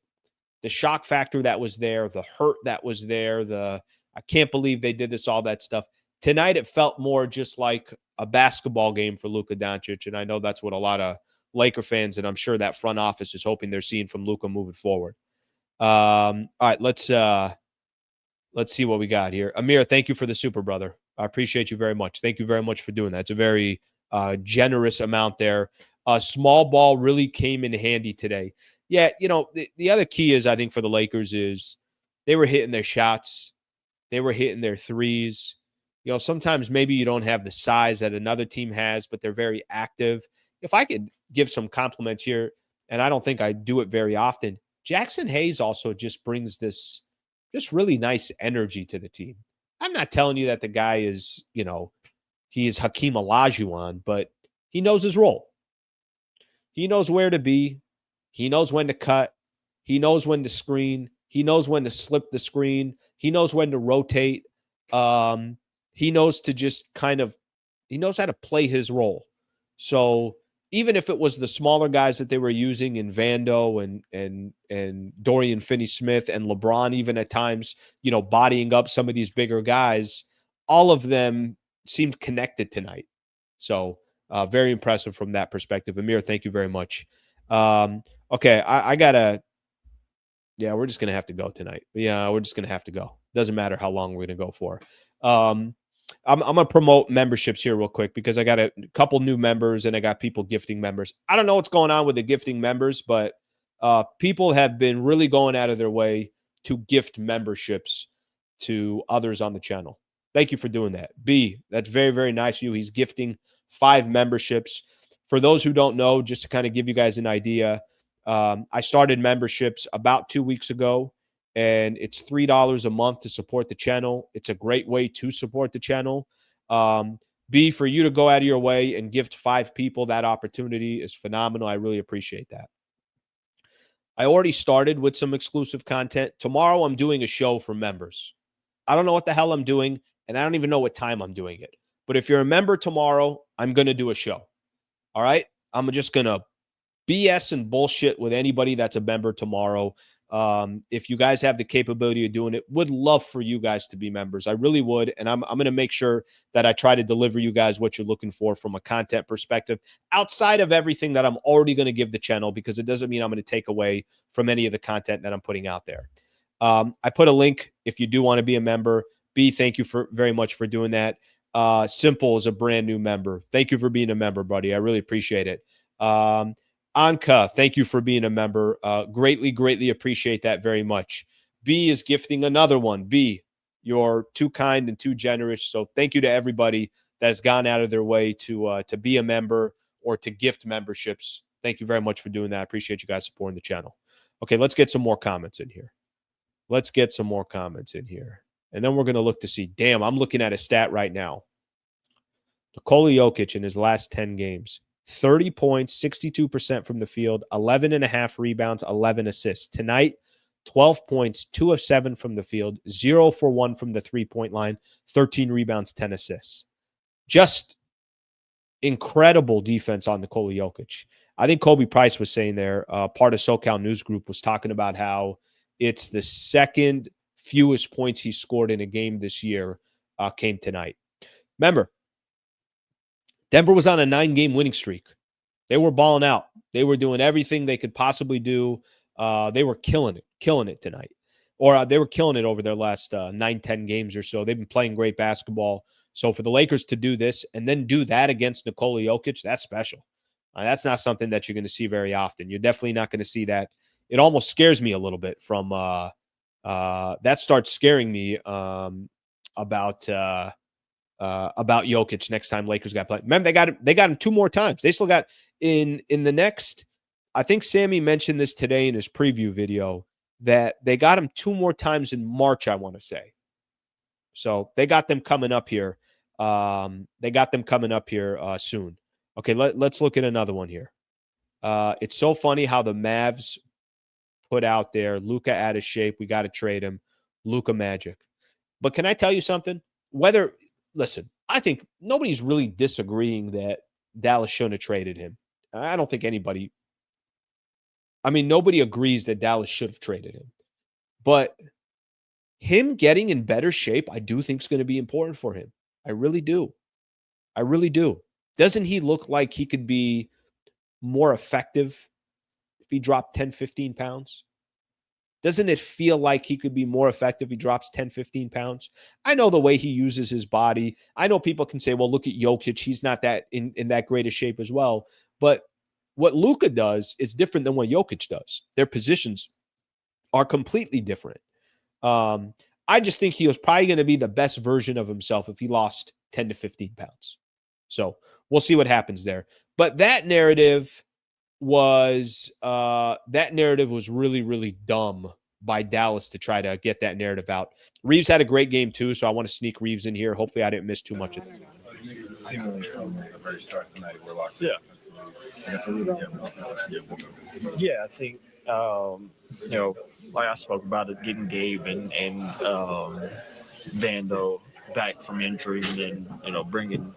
The shock factor that was there, the hurt that was there, I can't believe they did this, all that stuff. Tonight, it felt more just like a basketball game for Luka Doncic, and I know that's what a lot of Laker fans, and I'm sure that front office is hoping they're seeing from Luka moving forward. All right, let's see what we got here. Amir, thank you for the super, brother. I appreciate you very much. Thank you very much for doing that. It's a very generous amount there. Small ball really came in handy today. Yeah, the other key is, I think, for the Lakers is they were hitting their shots. They were hitting their threes. Sometimes maybe you don't have the size that another team has, but they're very active. If I could give some compliments here, and I don't think I do it very often, Jackson Hayes also just brings this just really nice energy to the team. I'm not telling you that the guy is, he is Hakeem Olajuwon, but he knows his role. He knows where to be. He knows when to cut. He knows when to screen. He knows when to slip the screen. He knows when to rotate. He knows to just he knows how to play his role. So even if it was the smaller guys that they were using in Vando and Dorian Finney-Smith and LeBron, even at times, bodying up some of these bigger guys, all of them seemed connected tonight. So very impressive from that perspective. Amir, thank you very much. Okay, I gotta. Yeah, we're just gonna have to go tonight. Yeah, we're just gonna have to go. Doesn't matter how long we're gonna go for. I'm gonna promote memberships here real quick because I got a couple new members and I got people gifting members. I don't know what's going on with the gifting members, but people have been really going out of their way to gift memberships to others on the channel. Thank you for doing that. B, that's very, very nice of you. He's gifting 5 memberships. For those who don't know, just to kind of give you guys an idea, I started memberships about 2 weeks ago, and it's $3 a month to support the channel. It's a great way to support the channel. B, for you to go out of your way and gift 5 people that opportunity is phenomenal. I really appreciate that. I already started with some exclusive content. Tomorrow, I'm doing a show for members. I don't know what the hell I'm doing, and I don't even know what time I'm doing it. But if you're a member tomorrow, I'm going to do a show. All right? I'm just going to BS and bullshit with anybody that's a member tomorrow. If you guys have the capability of doing it, would love for you guys to be members. I really would. And I'm going to make sure that I try to deliver you guys what you're looking for from a content perspective outside of everything that I'm already going to give the channel, because it doesn't mean I'm going to take away from any of the content that I'm putting out there. I put a link if you do want to be a member. B, thank you very much for doing that. Simple is a brand new member. Thank you for being a member, buddy. I really appreciate it. Anka, thank you for being a member. Greatly, greatly appreciate that very much. B is gifting another one. B, you're too kind and too generous. So thank you to everybody that's gone out of their way to be a member or to gift memberships. Thank you very much for doing that. I appreciate you guys supporting the channel. Okay, let's get some more comments in here. Let's get some more comments in here. And then we're going to look to see. Damn, I'm looking at a stat right now. Nikola Jokic in his last 10 games. 30 points, 62% from the field, 11.5 rebounds, 11 assists. Tonight, 12 points, 2 of 7 from the field, 0 for 1 from the three-point line, 13 rebounds, 10 assists. Just incredible defense on Nikola Jokic. I think Kobe Price was saying there, part of SoCal News Group was talking about how it's the second fewest points he scored in a game this year came tonight. Remember, Denver was on a 9-game winning streak. They were balling out. They were doing everything they could possibly do. They were killing it tonight. Or they were killing it over their last 9-10 games or so. They've been playing great basketball. So for the Lakers to do this and then do that against Nikola Jokic, that's special. That's not something that you're going to see very often. You're definitely not going to see that. It almost scares me a little bit from that starts scaring me about Jokic next time Lakers got played. Remember, they got him 2 more times. They still got in the next. I think Sammy mentioned this today in his preview video that they got him 2 more times in March, I want to say. So they got them coming up here. Soon. Okay, let's look at another one here. It's so funny how the Mavs put out there, Luka out of shape, we got to trade him, Luka magic. But can I tell you something? Listen, I think nobody's really disagreeing that Dallas shouldn't have traded him. I don't think anybody I mean, nobody agrees that Dallas should have traded him. But him getting in better shape, I do think is going to be important for him. I really do. I really do. Doesn't he look like he could be more effective if he dropped 10, 15 pounds? Doesn't it feel like he could be more effective if he drops 10, 15 pounds? I know the way he uses his body. I know people can say, well, look at Jokic. He's not that in that great a shape as well. But what Luka does is different than what Jokic does. Their positions are completely different. I just think he was probably going to be the best version of himself if he lost 10 to 15 pounds. So we'll see what happens there. But that narrative was really, really dumb by Dallas to try to get that narrative out. Reaves had a great game too, so I want to sneak Reaves in here. Hopefully I didn't miss too much of it. Seemingly from the very start tonight, we're locked in. Yeah, I think like I spoke about it, getting Gabe and Vando back from injury, and then bringing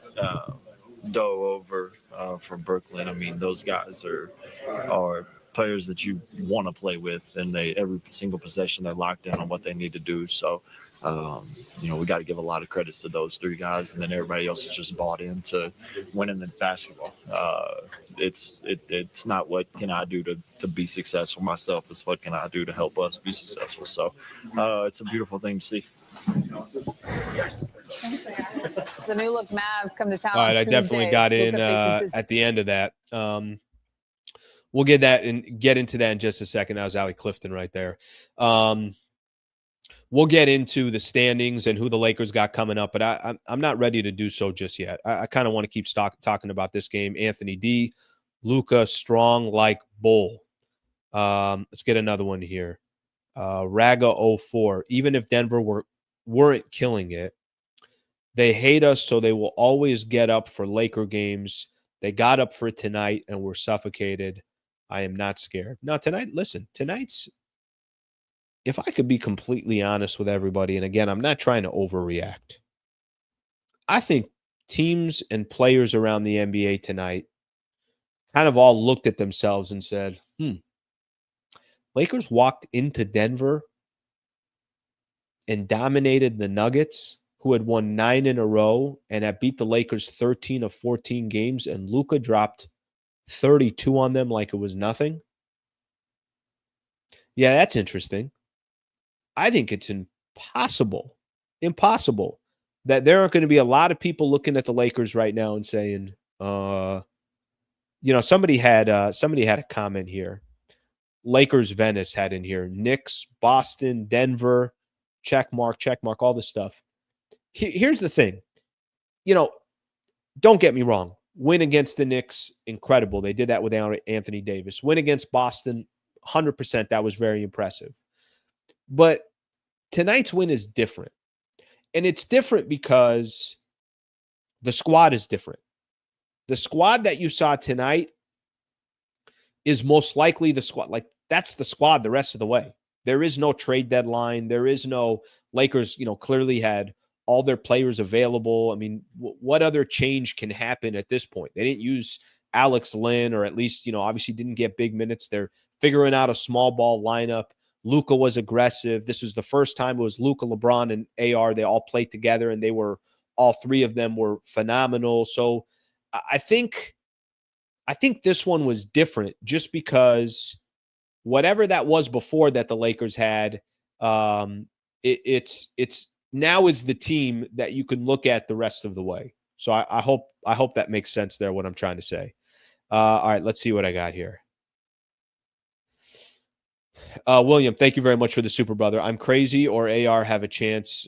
Doe over from Brooklyn. I mean, those guys are players that you want to play with, and every single possession they're locked in on what they need to do. So, we got to give a lot of credits to those three guys, and then everybody else is just bought into winning the basketball. It's not what can I do to be successful myself. It's what can I do to help us be successful. So, it's a beautiful thing to see. The new look Mavs come to town. All right, I definitely got in at the end of that. We'll get into that in just a second. That was Allie Clifton right there. We'll get into the standings and who the Lakers got coming up, but I'm not ready to do so just yet. I kind of want to keep talking about this game. Anthony D, Luka, strong like bull. Let's get another one here. Raga 04. Even if Denver weren't killing it, they hate us, so they will always get up for Laker games. They got up for it tonight and were suffocated. I am not scared. Now, tonight's, if I could be completely honest with everybody, and again, I'm not trying to overreact. I think teams and players around the NBA tonight kind of all looked at themselves and said, Lakers walked into Denver and dominated the Nuggets, who had won 9 in a row and had beat the Lakers 13 of 14 games, and Luka dropped 32 on them like it was nothing. Yeah, that's interesting. I think it's impossible that there aren't going to be a lot of people looking at the Lakers right now and saying, somebody had a comment here. Lakers Venice had in here, Knicks, Boston, Denver, check mark, all this stuff. Here's the thing. Don't get me wrong. Win against the Knicks, incredible. They did that with Anthony Davis. Win against Boston, 100%. That was very impressive. But tonight's win is different. And it's different because the squad is different. The squad that you saw tonight is most likely the squad. Like, that's the squad the rest of the way. There is no trade deadline. There is no Lakers, clearly had all their players available. I mean, what other change can happen at this point? They didn't use Alex Lynn, or at least, obviously didn't get big minutes. They're figuring out a small ball lineup. Luka was aggressive. This was the first time it was Luka, LeBron, and AR. They all played together, and all three of them were phenomenal. So I think this one was different just because whatever that was before that the Lakers had, it's now is the team that you can look at the rest of the way. So I hope that makes sense there, what I'm trying to say. All right, let's see what I got here. William, thank you very much for the super brother. I'm crazy, or AR have a chance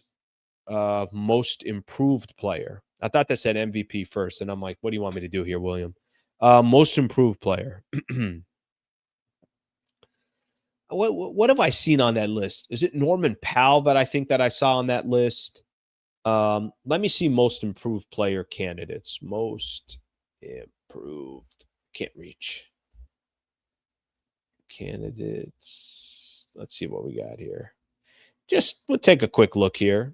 of most improved player. I thought that said MVP first, and I'm like, what do you want me to do here, William? Most improved player. What have I seen on that list? Is it Norman Powell that I think that I saw on that list? Let me see most improved player candidates. Most improved. Can't reach. Candidates. Let's see what we got here. We'll take a quick look here.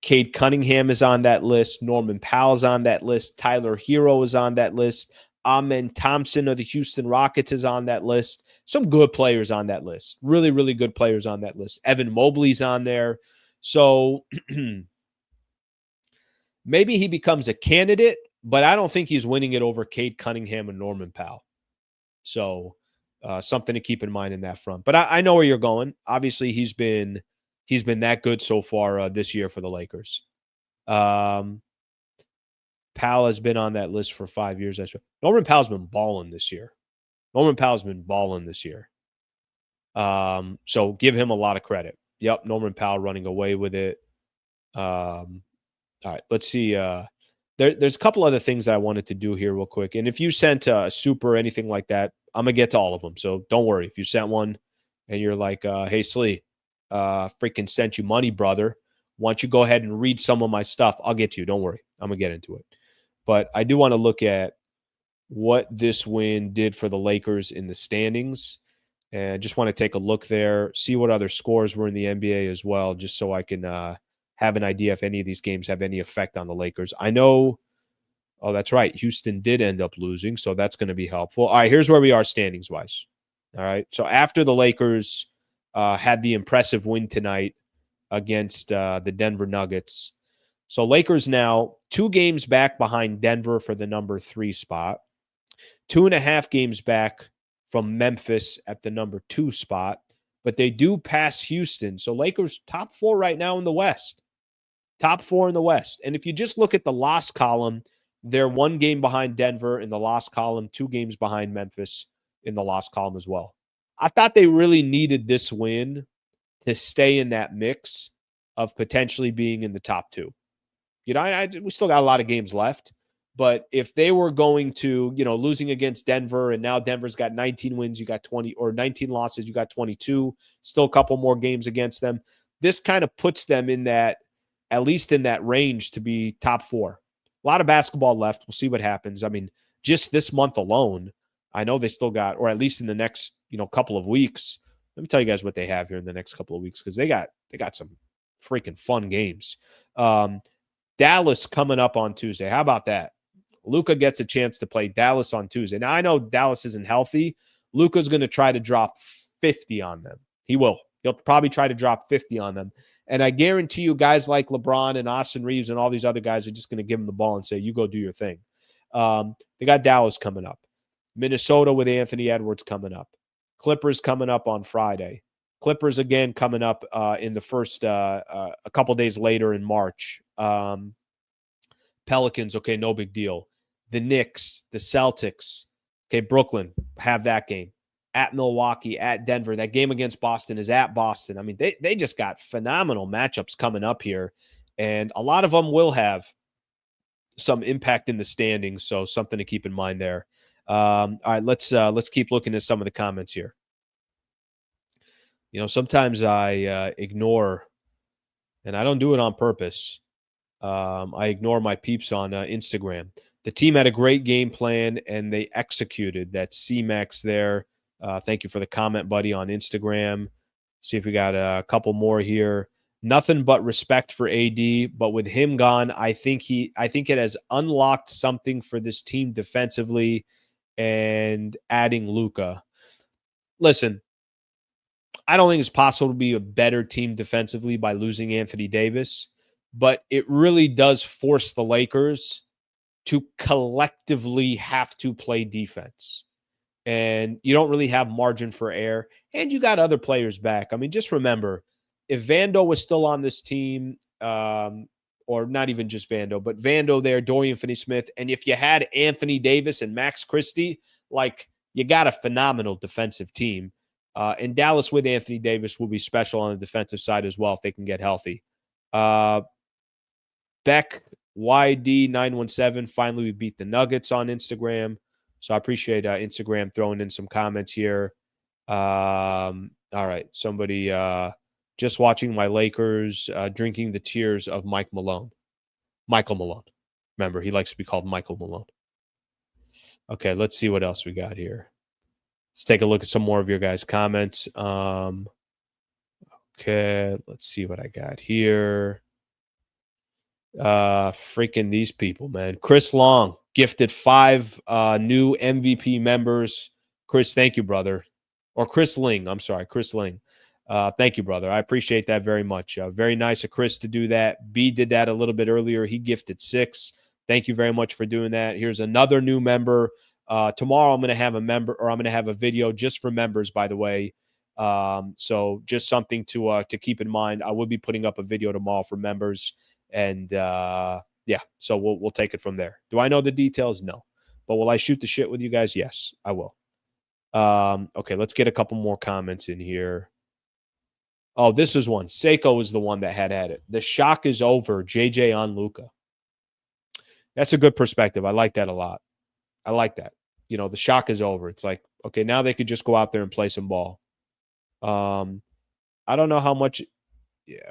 Cade Cunningham is on that list. Norman Powell's on that list. Tyler Hero is on that list. Amen Thompson of the Houston Rockets is on that list. Some good players on that list. Really, really good players on that list. Evan Mobley's on there. So maybe he becomes a candidate, but I don't think he's winning it over Cade Cunningham and Norman Powell. So something to keep in mind in that front. But I know where you're going. Obviously, he's been that good so far this year for the Lakers. Powell has been on that list for 5 years. Norman Powell's been balling this year. So give him a lot of credit. Yep, Norman Powell running away with it. All right, let's see. There's a couple other things that I wanted to do here real quick. And if you sent a super or anything like that, I'm going to get to all of them. So don't worry. If you sent one and you're like, hey, Slee, freaking sent you money, brother. Why don't you go ahead and read some of my stuff? I'll get to you. Don't worry. I'm going to get into it. But I do want to look at what this win did for the Lakers in the standings. And just want to take a look there, see what other scores were in the NBA as well, just so I can have an idea if any of these games have any effect on the Lakers. I know, oh, that's right, Houston did end up losing, so that's going to be helpful. All right, here's where we are standings-wise. All right, so after the Lakers had the impressive win tonight against the Denver Nuggets, so Lakers now 2 games back behind Denver for the number 3 spot, 2.5 games back from Memphis at the number 2 spot, but they do pass Houston. So Lakers top 4 right now in the West. Top 4 in the West. And if you just look at the loss column, they're 1 game behind Denver in the loss column, 2 games behind Memphis in the loss column as well. I thought they really needed this win to stay in that mix of potentially being in the top 2. You know, we still got a lot of games left. But if they were going to, you know, losing against Denver, and now Denver's got 19 wins, you got 20, or 19 losses, you got 22, still a couple more games against them. This kind of puts them in that, at least in that range to be top 4. A lot of basketball left. We'll see what happens. I mean, just this month alone, I know they still got, or at least in the next, you know, couple of weeks. Let me tell you guys what they have here in the next couple of weeks, because they got some freaking fun games. Dallas coming up on Tuesday. How about that? Luka gets a chance to play Dallas on Tuesday. Now, I know Dallas isn't healthy. Luka's going to try to drop 50 on them. He will. He'll probably try to drop 50 on them. And I guarantee you guys like LeBron and Austin Reaves and all these other guys are just going to give him the ball and say, you go do your thing. They got Dallas coming up. Minnesota with Anthony Edwards coming up. Clippers coming up on Friday. Clippers again coming up in the first a couple days later in March. Pelicans, okay, no big deal. The Knicks, the Celtics, okay, Brooklyn, have that game. At Milwaukee, at Denver. That game against Boston is at Boston. I mean, they just got phenomenal matchups coming up here, and a lot of them will have some impact in the standings, so something to keep in mind there. All right, let's keep looking at some of the comments here. You know, sometimes I ignore, and I don't do it on purpose. I ignore my peeps on Instagram. The team had a great game plan, and they executed. That's C-Max there. Thank you for the comment, buddy, on Instagram. See if we got a couple more here. Nothing but respect for AD, but with him gone, I think it has unlocked something for this team defensively, and adding Luka. Listen, I don't think it's possible to be a better team defensively by losing Anthony Davis, but it really does force the Lakers to collectively have to play defense. And you don't really have margin for error. And you got other players back. I mean, just remember, if Vando was still on this team, or not even just Vando, but Vando there, Dorian Finney-Smith, and if you had Anthony Davis and Max Christie, like, you got a phenomenal defensive team. And Dallas with Anthony Davis will be special on the defensive side as well if they can get healthy. Beck YD917, finally we beat the Nuggets on Instagram. So I appreciate Instagram throwing in some comments here. All right, somebody just watching my Lakers drinking the tears of Michael Malone. Remember, he likes to be called Michael Malone. Okay, let's see what else we got here. Let's take a look at some more of your guys' comments. Okay, let's see what I got here. Freaking these people, man. Chris Long. gifted 5 new MVP members. Chris, thank you, brother. Or Chris Ling. I'm sorry, Chris Ling. Thank you, brother. I appreciate that very much. Very nice of Chris to do that. B did that a little bit earlier. He gifted 6. Thank you very much for doing that. Here's another new member. Tomorrow I'm going to have I'm going to have a video just for members, by the way. So just something to keep in mind. I will be putting up a video tomorrow for members, and yeah, so we'll take it from there. Do I know the details? No, but will I shoot the shit with you guys? Yes, I will. Okay, let's get a couple more comments in here. Oh, this is one. Seiko is the one that had it. The shock is over. JJ on Luka. That's a good perspective. I like that a lot. I like that. You know, the shock is over. It's like, okay, now they could just go out there and play some ball. I don't know how much. Yeah,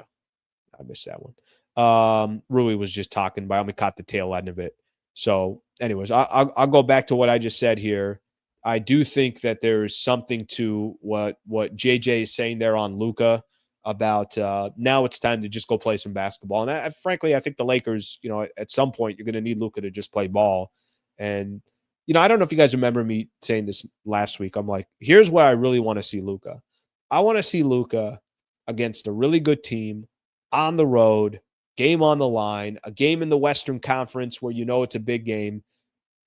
I missed that one. Rui was just talking, but I only caught the tail end of it. So, anyways, I'll go back to what I just said here. I do think that there's something to what JJ is saying there on Luka about now it's time to just go play some basketball. And frankly, I think the Lakers, you know, at some point you're going to need Luka to just play ball. And, you know, I don't know if you guys remember me saying this last week. I'm like, here's where I really want to see Luka. I want to see Luka against a really good team on the road, game on the line, a game in the Western Conference where you know it's a big game,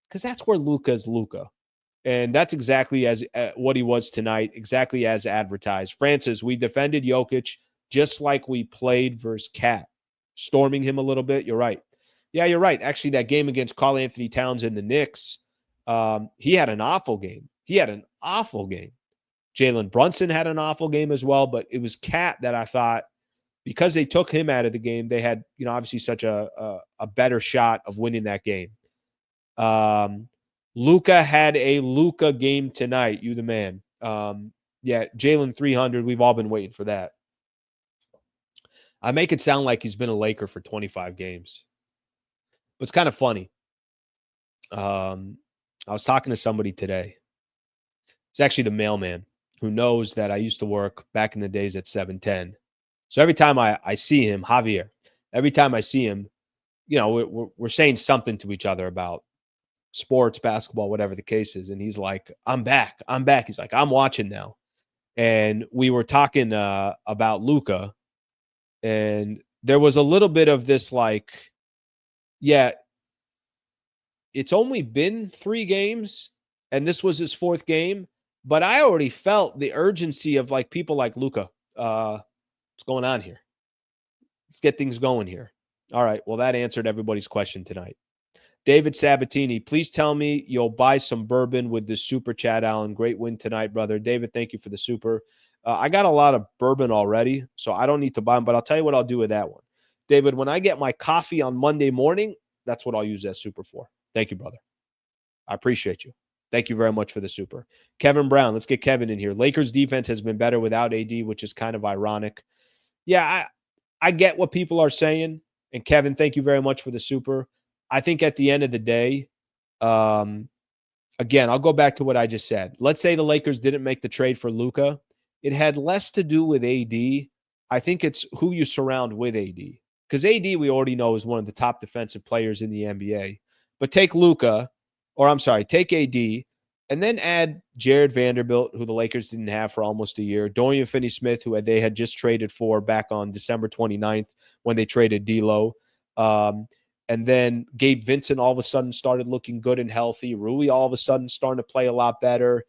because that's where Luka is Luka. And that's exactly as what he was tonight, exactly as advertised. Francis, we defended Jokic just like we played versus Cat, storming him a little bit. You're right. Yeah, you're right. Actually, that game against Karl Anthony Towns and the Knicks, he had an awful game. Jalen Brunson had an awful game as well, but it was Cat that I thought, because they took him out of the game, they had, you know, obviously such a better shot of winning that game. Luka had a Luka game tonight. You the man. Yeah, Jalen 300. We've all been waiting for that. I make it sound like he's been a Laker for 25 games. But it's kind of funny. I was talking to somebody today. It's actually the mailman who knows that I used to work back in the days at 710. So every time I see him, Javier, every time I see him, you know, we're saying something to each other about sports, basketball, whatever the case is. And he's like, I'm back. He's like, I'm watching now. And we were talking about Luka. And there was a little bit of this like, yeah, it's only been 3 games. And this was his 4th game. But I already felt the urgency of like people like Luka. What's going on here? Let's get things going here. All right. Well, that answered everybody's question tonight. David Sabatini, please tell me you'll buy some bourbon with this super chat, Alan. Great win tonight, brother. David, thank you for the super. I got a lot of bourbon already, so I don't need to buy them, but I'll tell you what I'll do with that one. David, when I get my coffee on Monday morning, that's what I'll use that super for. Thank you, brother. I appreciate you. Thank you very much for the super. Kevin Brown, let's get Kevin in here. Lakers defense has been better without AD, which is kind of ironic. Yeah, I get what people are saying. And Kevin, thank you very much for the super. I think at the end of the day, again, I'll go back to what I just said. Let's say the Lakers didn't make the trade for Luka. It had less to do with AD. I think it's who you surround with AD. Because AD, we already know, is one of the top defensive players in the NBA. But take Luka, take AD, and then add Jared Vanderbilt, who the Lakers didn't have for almost a year, Dorian Finney-Smith, who they had just traded for back on December 29th when they traded D'Lo. And then Gabe Vincent all of a sudden started looking good and healthy. Rui all of a sudden starting to play a lot better.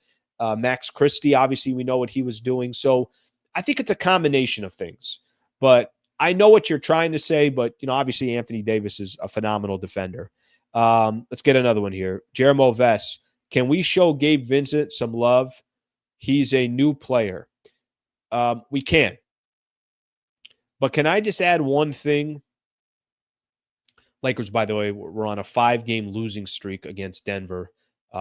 Max Christie, obviously, we know what he was doing. So I think it's a combination of things. But I know what you're trying to say, but, you know, obviously Anthony Davis is a phenomenal defender. Let's get another one here. Jeremo Vess, can we show Gabe Vincent some love? He's a new player. We can. But can I just add one thing? Lakers, by the way, we're on a 5-game losing streak against Denver.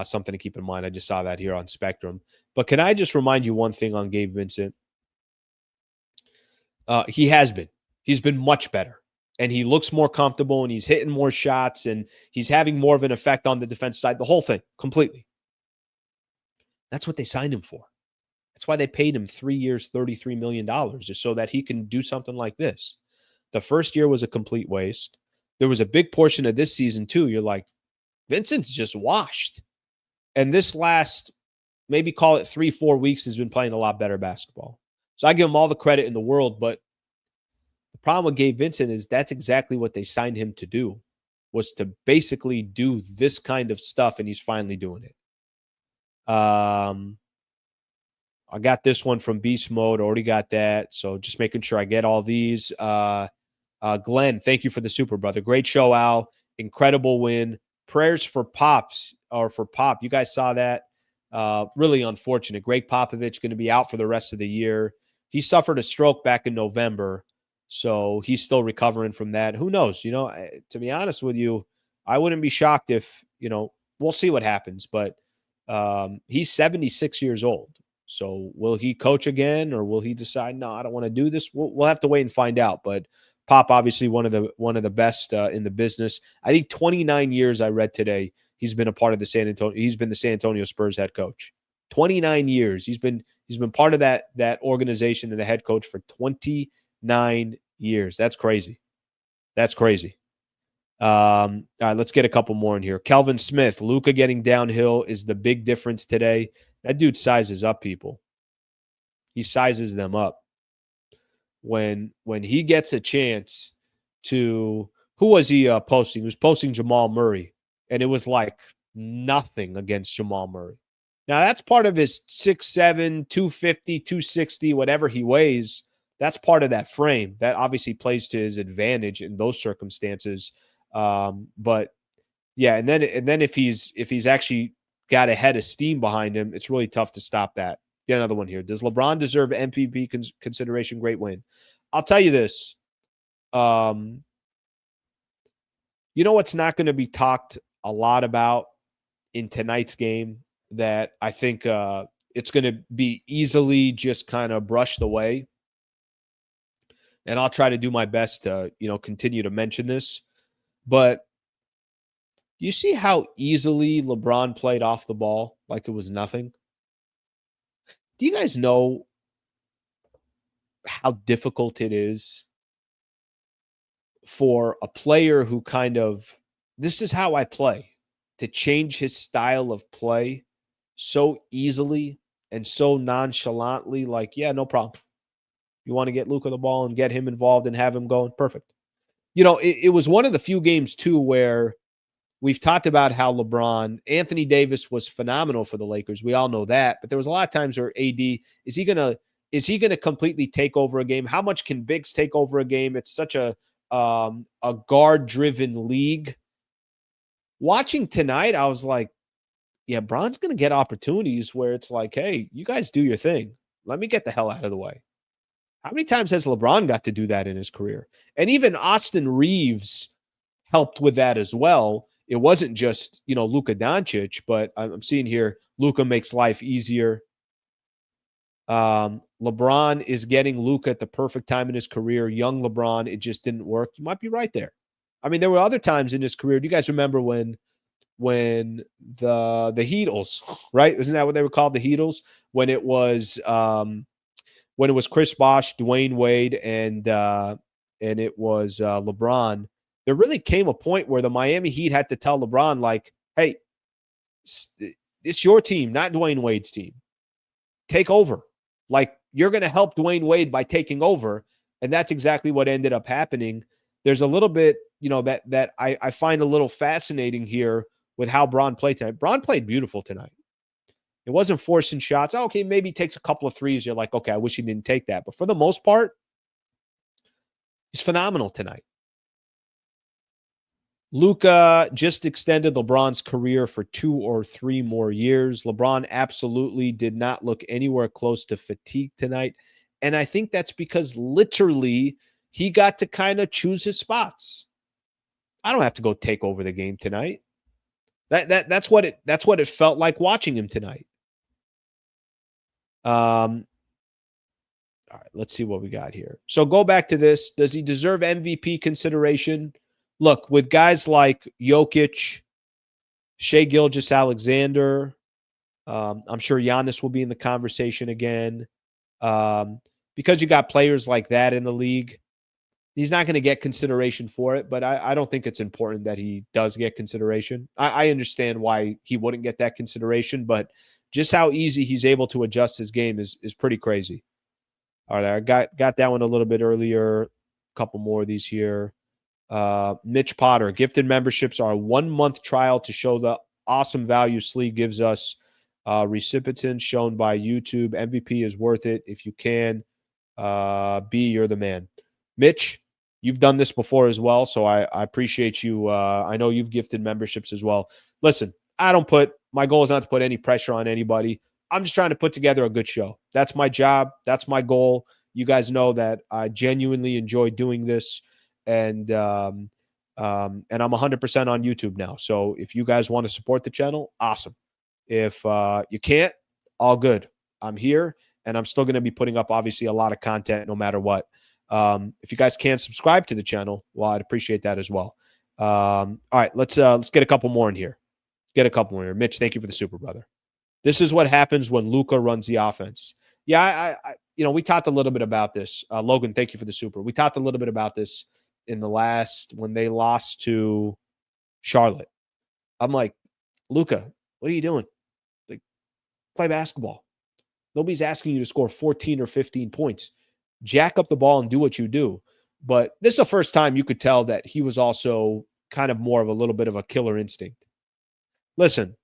Something to keep in mind. I just saw that here on Spectrum. But can I just remind you one thing on Gabe Vincent? He has been. He's been much better. And he looks more comfortable, and he's hitting more shots, and he's having more of an effect on the defense side. The whole thing, completely. That's what they signed him for. That's why they paid him 3 years, $33 million, just so that he can do something like this. The first year was a complete waste. There was a big portion of this season, too. You're like, Vincent's just washed. And this last, maybe call it 3-4 weeks, has been playing a lot better basketball. So I give him all the credit in the world, but the problem with Gabe Vincent is that's exactly what they signed him to do, was to basically do this kind of stuff, and he's finally doing it. I got this one from Beast Mode. Already got that. So just making sure I get all these. Glenn, thank you for the super, brother. Great show, Al. Incredible win. Prayers for Pops, or for Pop. You guys saw that. Really unfortunate. Greg Popovich going to be out for the rest of the year. He suffered a stroke back in November, so he's still recovering from that. Who knows? To be honest with you, I wouldn't be shocked if, we'll see what happens. But he's 76 years old. So will he coach again, or will he decide, no, I don't want to do this? We'll have to wait and find out. But Pop, obviously one of the best in the business. I think 29 years, I read today, he's been a part of he's been the San Antonio Spurs head coach. 29 years. He's been part of that organization and the head coach for 29 years. That's crazy. That's crazy. All right, let's get a couple more in here. Kelvin Smith, Luka getting downhill is the big difference today. That dude sizes up people. He sizes them up. When he gets a chance to, who was he posting? He was posting Jamal Murray, and it was like nothing against Jamal Murray. Now, that's part of his 6'7", 250, 260, whatever he weighs. That's part of that frame. That obviously plays to his advantage in those circumstances. But yeah, and then if he's actually got a head of steam behind him, it's really tough to stop that. Get another one here. Does LeBron deserve MVP consideration? Great win. I'll tell you this. You know what's not going to be talked a lot about in tonight's game that I think it's going to be easily just kind of brushed away? And I'll try to do my best to, continue to mention this. But you see how easily LeBron played off the ball like it was nothing? Do you guys know how difficult it is for a player who this is how I play, to change his style of play so easily and so nonchalantly? Like, yeah, no problem. You want to get Luka the ball and get him involved and have him going? Perfect. It was one of the few games, too, where we've talked about how Anthony Davis was phenomenal for the Lakers. We all know that. But there was a lot of times where AD, is he going to completely take over a game? How much can bigs take over a game? It's such a guard-driven league. Watching tonight, I was like, yeah, Bron's going to get opportunities where it's like, hey, you guys do your thing. Let me get the hell out of the way. How many times has LeBron got to do that in his career? And even Austin Reaves helped with that as well. It wasn't just, Luka Doncic, but I'm seeing here, Luka makes life easier. LeBron is getting Luka at the perfect time in his career. Young LeBron, it just didn't work. You might be right there. I mean, there were other times in his career. Do you guys remember when the Heatles, right? Isn't that what they were called? The Heatles? When it was Chris Bosh, Dwayne Wade, and it was LeBron. There really came a point where the Miami Heat had to tell LeBron, like, hey, it's your team, not Dwayne Wade's team. Take over. Like, you're going to help Dwayne Wade by taking over. And that's exactly what ended up happening. There's a little bit, that I find a little fascinating here with how Bron played tonight. Bron played beautiful tonight. It wasn't forcing shots. Okay, maybe he takes a couple of threes. You're like, okay, I wish he didn't take that. But for the most part, he's phenomenal tonight. Luka just extended LeBron's career for 2 or 3 more years. LeBron absolutely did not look anywhere close to fatigue tonight. And I think that's because literally he got to kind of choose his spots. I don't have to go take over the game tonight. That's what it felt like watching him tonight. All right, let's see what we got here. So go back to this. Does he deserve MVP consideration? Look, with guys like Jokic, Shai Gilgeous-Alexander, I'm sure Giannis will be in the conversation again. Because you got players like that in the league, He's not going to get consideration for it, but I don't think it's important that he does get consideration. I understand why he wouldn't get that consideration, but just how easy he's able to adjust his game is pretty crazy. All right, I got that one a little bit earlier. A couple more of these here. Mitch Potter, gifted memberships are a 1-month trial to show the awesome value Slee gives us. Recipients shown by YouTube. MVP is worth it if you can. B, you're the man. Mitch, you've done this before as well, so I appreciate you. I know you've gifted memberships as well. Listen, my goal is not to put any pressure on anybody. I'm just trying to put together a good show. That's my job. That's my goal. You guys know that I genuinely enjoy doing this, and I'm 100% on YouTube now. So if you guys want to support the channel, awesome. If you can't, all good. I'm here, and I'm still going to be putting up, obviously, a lot of content no matter what. If you guys can subscribe to the channel, well, I'd appreciate that as well. All right, let's get a couple more in here. Mitch, thank you for the super, brother. This is what happens when Luka runs the offense. Yeah, we talked a little bit about this. Logan, thank you for the super. We talked a little bit about this in the when they lost to Charlotte. I'm like, Luka, what are you doing? Like, play basketball. Nobody's asking you to score 14 or 15 points. Jack up the ball and do what you do. But this is the first time you could tell that he was also kind of more of a little bit of a killer instinct. Listen,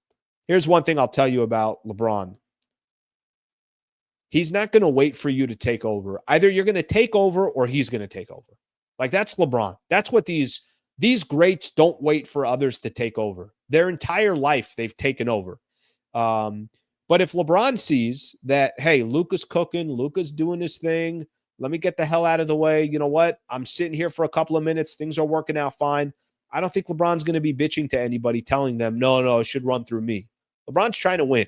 here's one thing I'll tell you about LeBron. He's not going to wait for you to take over. Either you're going to take over or he's going to take over. Like, that's LeBron. That's what these greats don't wait for others to take over. Their entire life, they've taken over. But if LeBron sees that, hey, Luka's cooking, Luka's doing his thing, let me get the hell out of the way. You know what? I'm sitting here for a couple of minutes. Things are working out fine. I don't think LeBron's going to be bitching to anybody, telling them, no, it should run through me. LeBron's trying to win.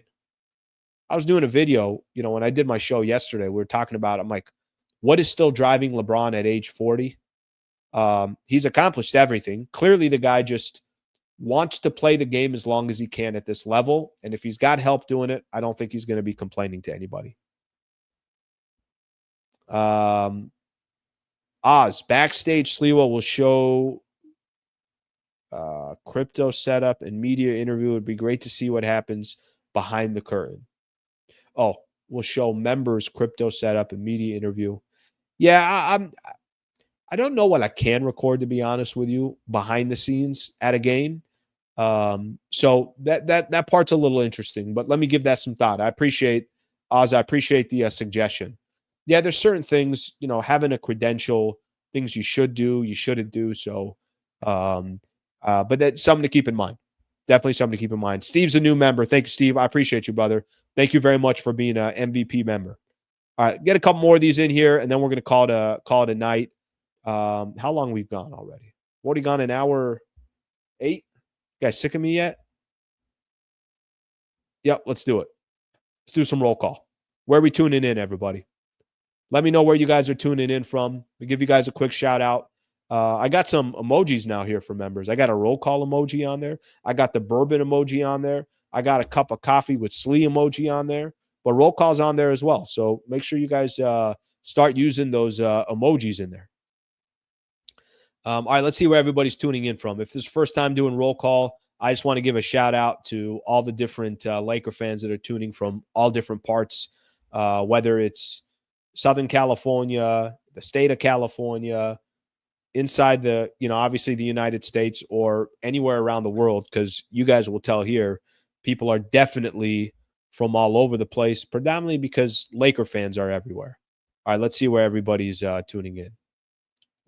I was doing a video, when I did my show yesterday, we were talking about, I'm like, what is still driving LeBron at age 40? He's accomplished everything. Clearly, the guy just wants to play the game as long as he can at this level. And if he's got help doing it, I don't think he's going to be complaining to anybody. Oz, backstage Sliwa will show crypto setup and media interview. It would be great to see what happens behind the curtain. Oh, we'll show members crypto setup and media interview. Yeah, I don't know what I can record, to be honest with you, behind the scenes at a game. So that part's a little interesting, but let me give that some thought. I appreciate the suggestion. Yeah, there's certain things, having a credential, things you should do, you shouldn't do. So, but that's something to keep in mind. Definitely something to keep in mind. Steve's a new member. Thank you, Steve. I appreciate you, brother. Thank you very much for being an MVP member. All right, get a couple more of these in here, and then we're going to call it a night. How long we've gone already? Already gone an hour 8? You guys sick of me yet? Yep, let's do it. Let's do some roll call. Where are we tuning in, everybody? Let me know where you guys are tuning in from. We'll give you guys a quick shout out. I got some emojis now here for members. I got a roll call emoji on there. I got the bourbon emoji on there. I got a cup of coffee with Slee emoji on there. But roll call's on there as well. So make sure you guys start using those emojis in there. All right, let's see where everybody's tuning in from. If this is first time doing roll call, I just want to give a shout out to all the different Laker fans that are tuning from all different parts, whether it's Southern California, the state of California, inside the, obviously the United States, or anywhere around the world, because you guys will tell here, people are definitely from all over the place, predominantly because Laker fans are everywhere. All right, let's see where everybody's tuning in.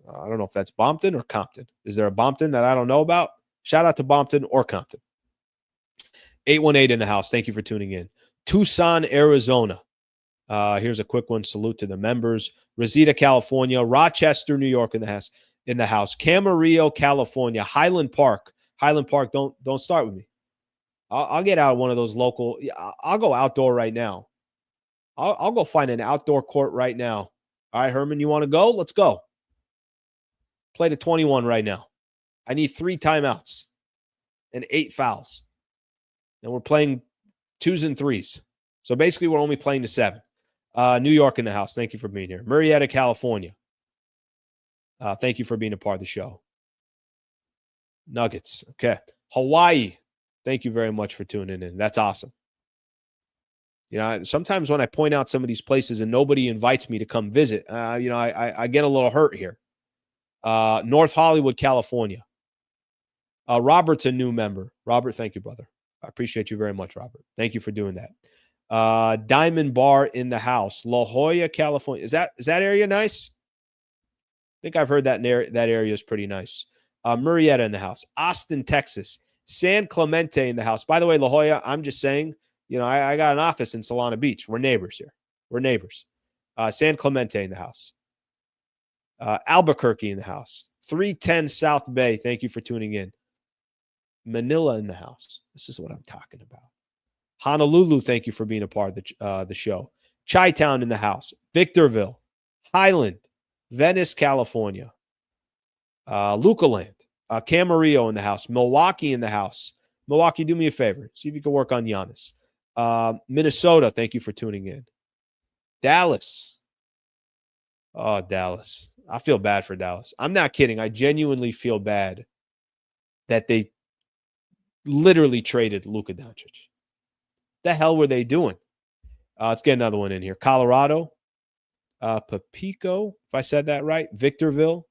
I don't know if that's Bompton or Compton. Is there a Bompton that I don't know about? Shout out to Bompton or Compton. 818 in the house. Thank you for tuning in. Tucson, Arizona. Here's a quick one. Salute to the members. Reseda, California. Rochester, New York in the house. Camarillo, California. Highland Park. Don't start with me. I'll get out of one of those local. I'll go outdoor right now. I'll go find an outdoor court right now. All right, Herman, you want to go? Let's go. Play to 21 right now. I need 3 timeouts and 8 fouls. And we're playing 2s and 3s. So basically, we're only playing to 7. New York in the house. Thank you for being here. Murrieta, California. Thank you for being a part of the show. Nuggets. Okay. Hawaii. Thank you very much for tuning in. That's awesome. You know, sometimes when I point out some of these places and nobody invites me to come visit, you know, I get a little hurt here. North Hollywood, California. Robert's a new member. Robert, thank you, brother. I appreciate you very much, Robert. Thank you for doing that. Diamond Bar in the house. La Jolla, California. Is that area nice? I think I've heard that area is pretty nice. Murrieta in the house. Austin, Texas. San Clemente in the house. By the way, La Jolla, I'm just saying, you know, I got an office in Solana Beach. We're neighbors here. We're neighbors. San Clemente in the house. Albuquerque in the house. 310 South Bay. Thank you for tuning in. Manila in the house. This is what I'm talking about. Honolulu, thank you for being a part of the show. Chi-Town in the house. Victorville. Highland. Venice, California. Luka Land. Camarillo in the house. Milwaukee in the house. Milwaukee, do me a favor. See if you can work on Giannis. Minnesota, thank you for tuning in. Dallas. Oh, Dallas. I feel bad for Dallas. I'm not kidding. I genuinely feel bad that they literally traded Luka Doncic. The hell were they doing? Let's get another one in here. Colorado. Papico, if I said that right. Victorville.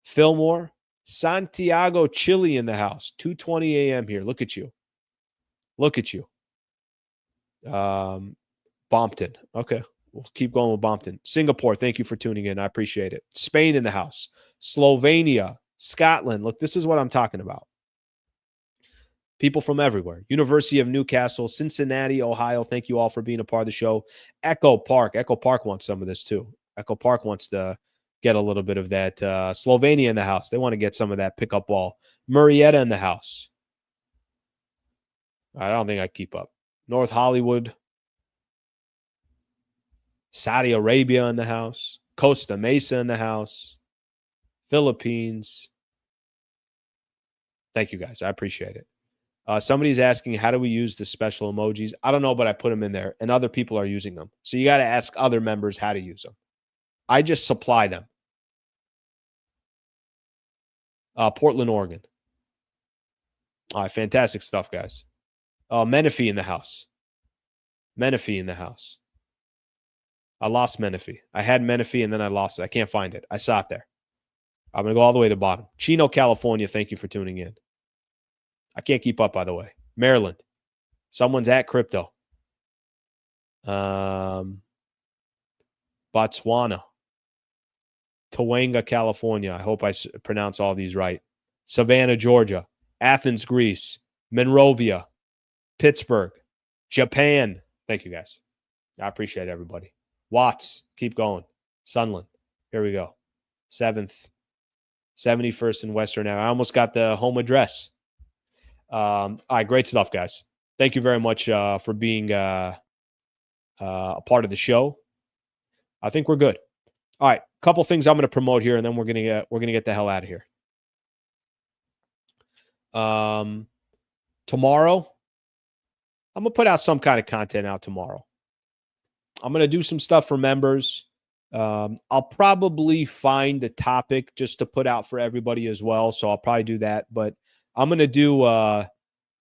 Fillmore. Santiago, Chile in the house. 2:20 a.m. here. Look at you. Look at you. Bompton. Okay. We'll keep going with Bompton. Singapore, thank you for tuning in. I appreciate it. Spain in the house. Slovenia. Scotland. Look, this is what I'm talking about. People from everywhere. University of Newcastle, Cincinnati, Ohio. Thank you all for being a part of the show. Echo Park. Echo Park wants some of this too. Echo Park wants to get a little bit of that. Slovenia in the house. They want to get some of that pickup ball. Murrieta in the house. I don't think I keep up. North Hollywood. Saudi Arabia in the house. Costa Mesa in the house. Philippines. Thank you, guys. I appreciate it. Somebody's asking, how do we use the special emojis? I don't know, but I put them in there, and other people are using them. So you got to ask other members how to use them. I just supply them. Portland, Oregon. All right, fantastic stuff, guys. Menifee in the house. Menifee in the house. I lost Menifee. I had Menifee, and then I lost it. I can't find it. I saw it there. I'm going to go all the way to the bottom. Chino, California, thank you for tuning in. I can't keep up, by the way. Maryland. Someone's at crypto. Botswana. Tawanga, California. I hope I pronounce all these right. Savannah, Georgia. Athens, Greece. Monrovia. Pittsburgh. Japan. Thank you, guys. I appreciate everybody. Watts. Keep going. Sunland. Here we go. 7th. 71st and Western. I almost got the home address. All right, great stuff, guys. Thank you very much for being a part of the show. I think we're good. All right, couple things I'm going to promote here, and then we're gonna get the hell out of here. Tomorrow, I'm gonna put out some kind of content out tomorrow. I'm gonna do some stuff for members. I'll probably find a topic just to put out for everybody as well. So I'll probably do that, but I'm going to do, let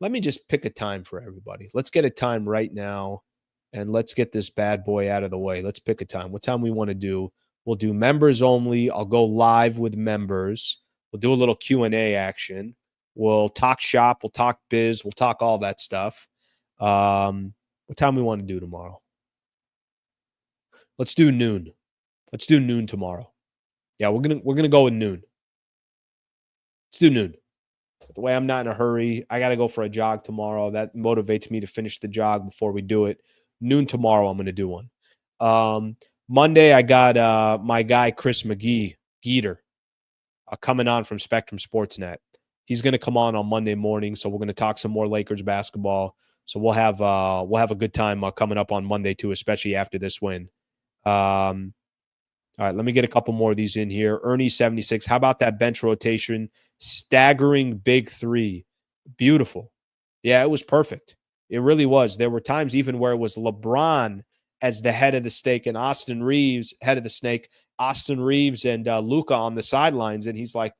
me just pick a time for everybody. Let's get a time right now, and let's get this bad boy out of the way. Let's pick a time. What time we want to do? We'll do members only. I'll go live with members. We'll do a little Q&A action. We'll talk shop. We'll talk biz. We'll talk all that stuff. What time we want to do tomorrow? Let's do noon. Let's do noon tomorrow. Yeah, we're gonna go with noon. Let's do noon. The way I'm not in a hurry, I got to go for a jog tomorrow. That motivates me to finish the jog before we do it. Noon tomorrow, I'm going to do one. Monday, I got my guy Chris McGee, Geeter, coming on from Spectrum Sportsnet. He's going to come on Monday morning, so we're going to talk some more Lakers basketball. So we'll have a good time coming up on Monday too, especially after this win. All right, let me get a couple more of these in here. Ernie76, how about that bench rotation? Staggering big three. Beautiful. Yeah, it was perfect. It really was. There were times even where it was LeBron as the head of the snake, and Austin Reaves, head of the snake, Austin Reaves and Luka on the sidelines. And he's like,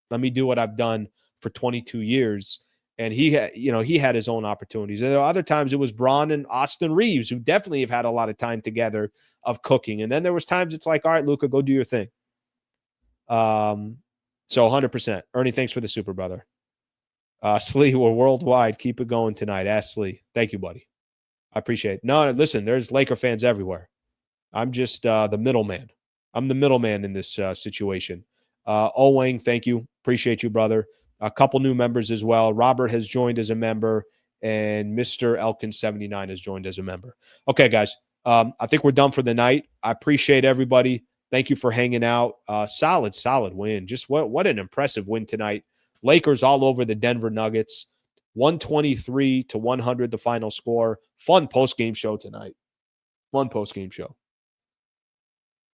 let me do what I've done for 22 years. And he had his own opportunities. And there are other times it was Bron and Austin Reaves who definitely have had a lot of time together of cooking. And then there was times it's like, all right, Luka, go do your thing. So 100%. Ernie, thanks for the super, brother. Slee, we're worldwide. Keep it going tonight. Ask Slee. Thank you, buddy. I appreciate it. No, listen, there's Laker fans everywhere. I'm just the middleman. I'm the middleman in this situation. Wang, thank you. Appreciate you, brother. A couple new members as well. Robert has joined as a member, and Mr. Elkin79 has joined as a member. Okay, guys. I think we're done for the night. I appreciate everybody. Thank you for hanging out. Solid win. Just what an impressive win tonight. Lakers all over the Denver Nuggets. 123-100 the final score. Fun post-game show tonight. Fun post-game show.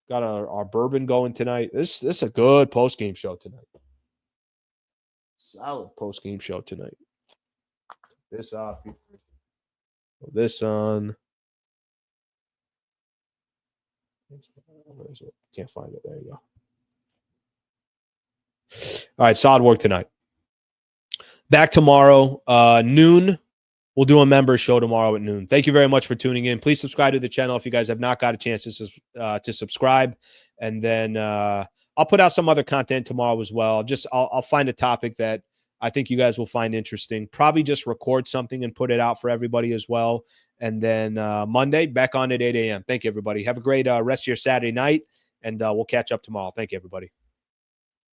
Got our bourbon going tonight. This is a good post-game show tonight. Solid post-game show tonight. This off. This on. Where is it? Can't find it. There you go. All right, solid work tonight. Back tomorrow, noon. We'll do a member show tomorrow at noon. Thank you very much for tuning in. Please subscribe to the channel if you guys have not got a chance to subscribe. And then I'll put out some other content tomorrow as well. I'll find a topic that I think you guys will find interesting. Probably just record something and put it out for everybody as well. And then Monday, back on at 8 a.m. Thank you, everybody. Have a great rest of your Saturday night, and we'll catch up tomorrow. Thank you, everybody.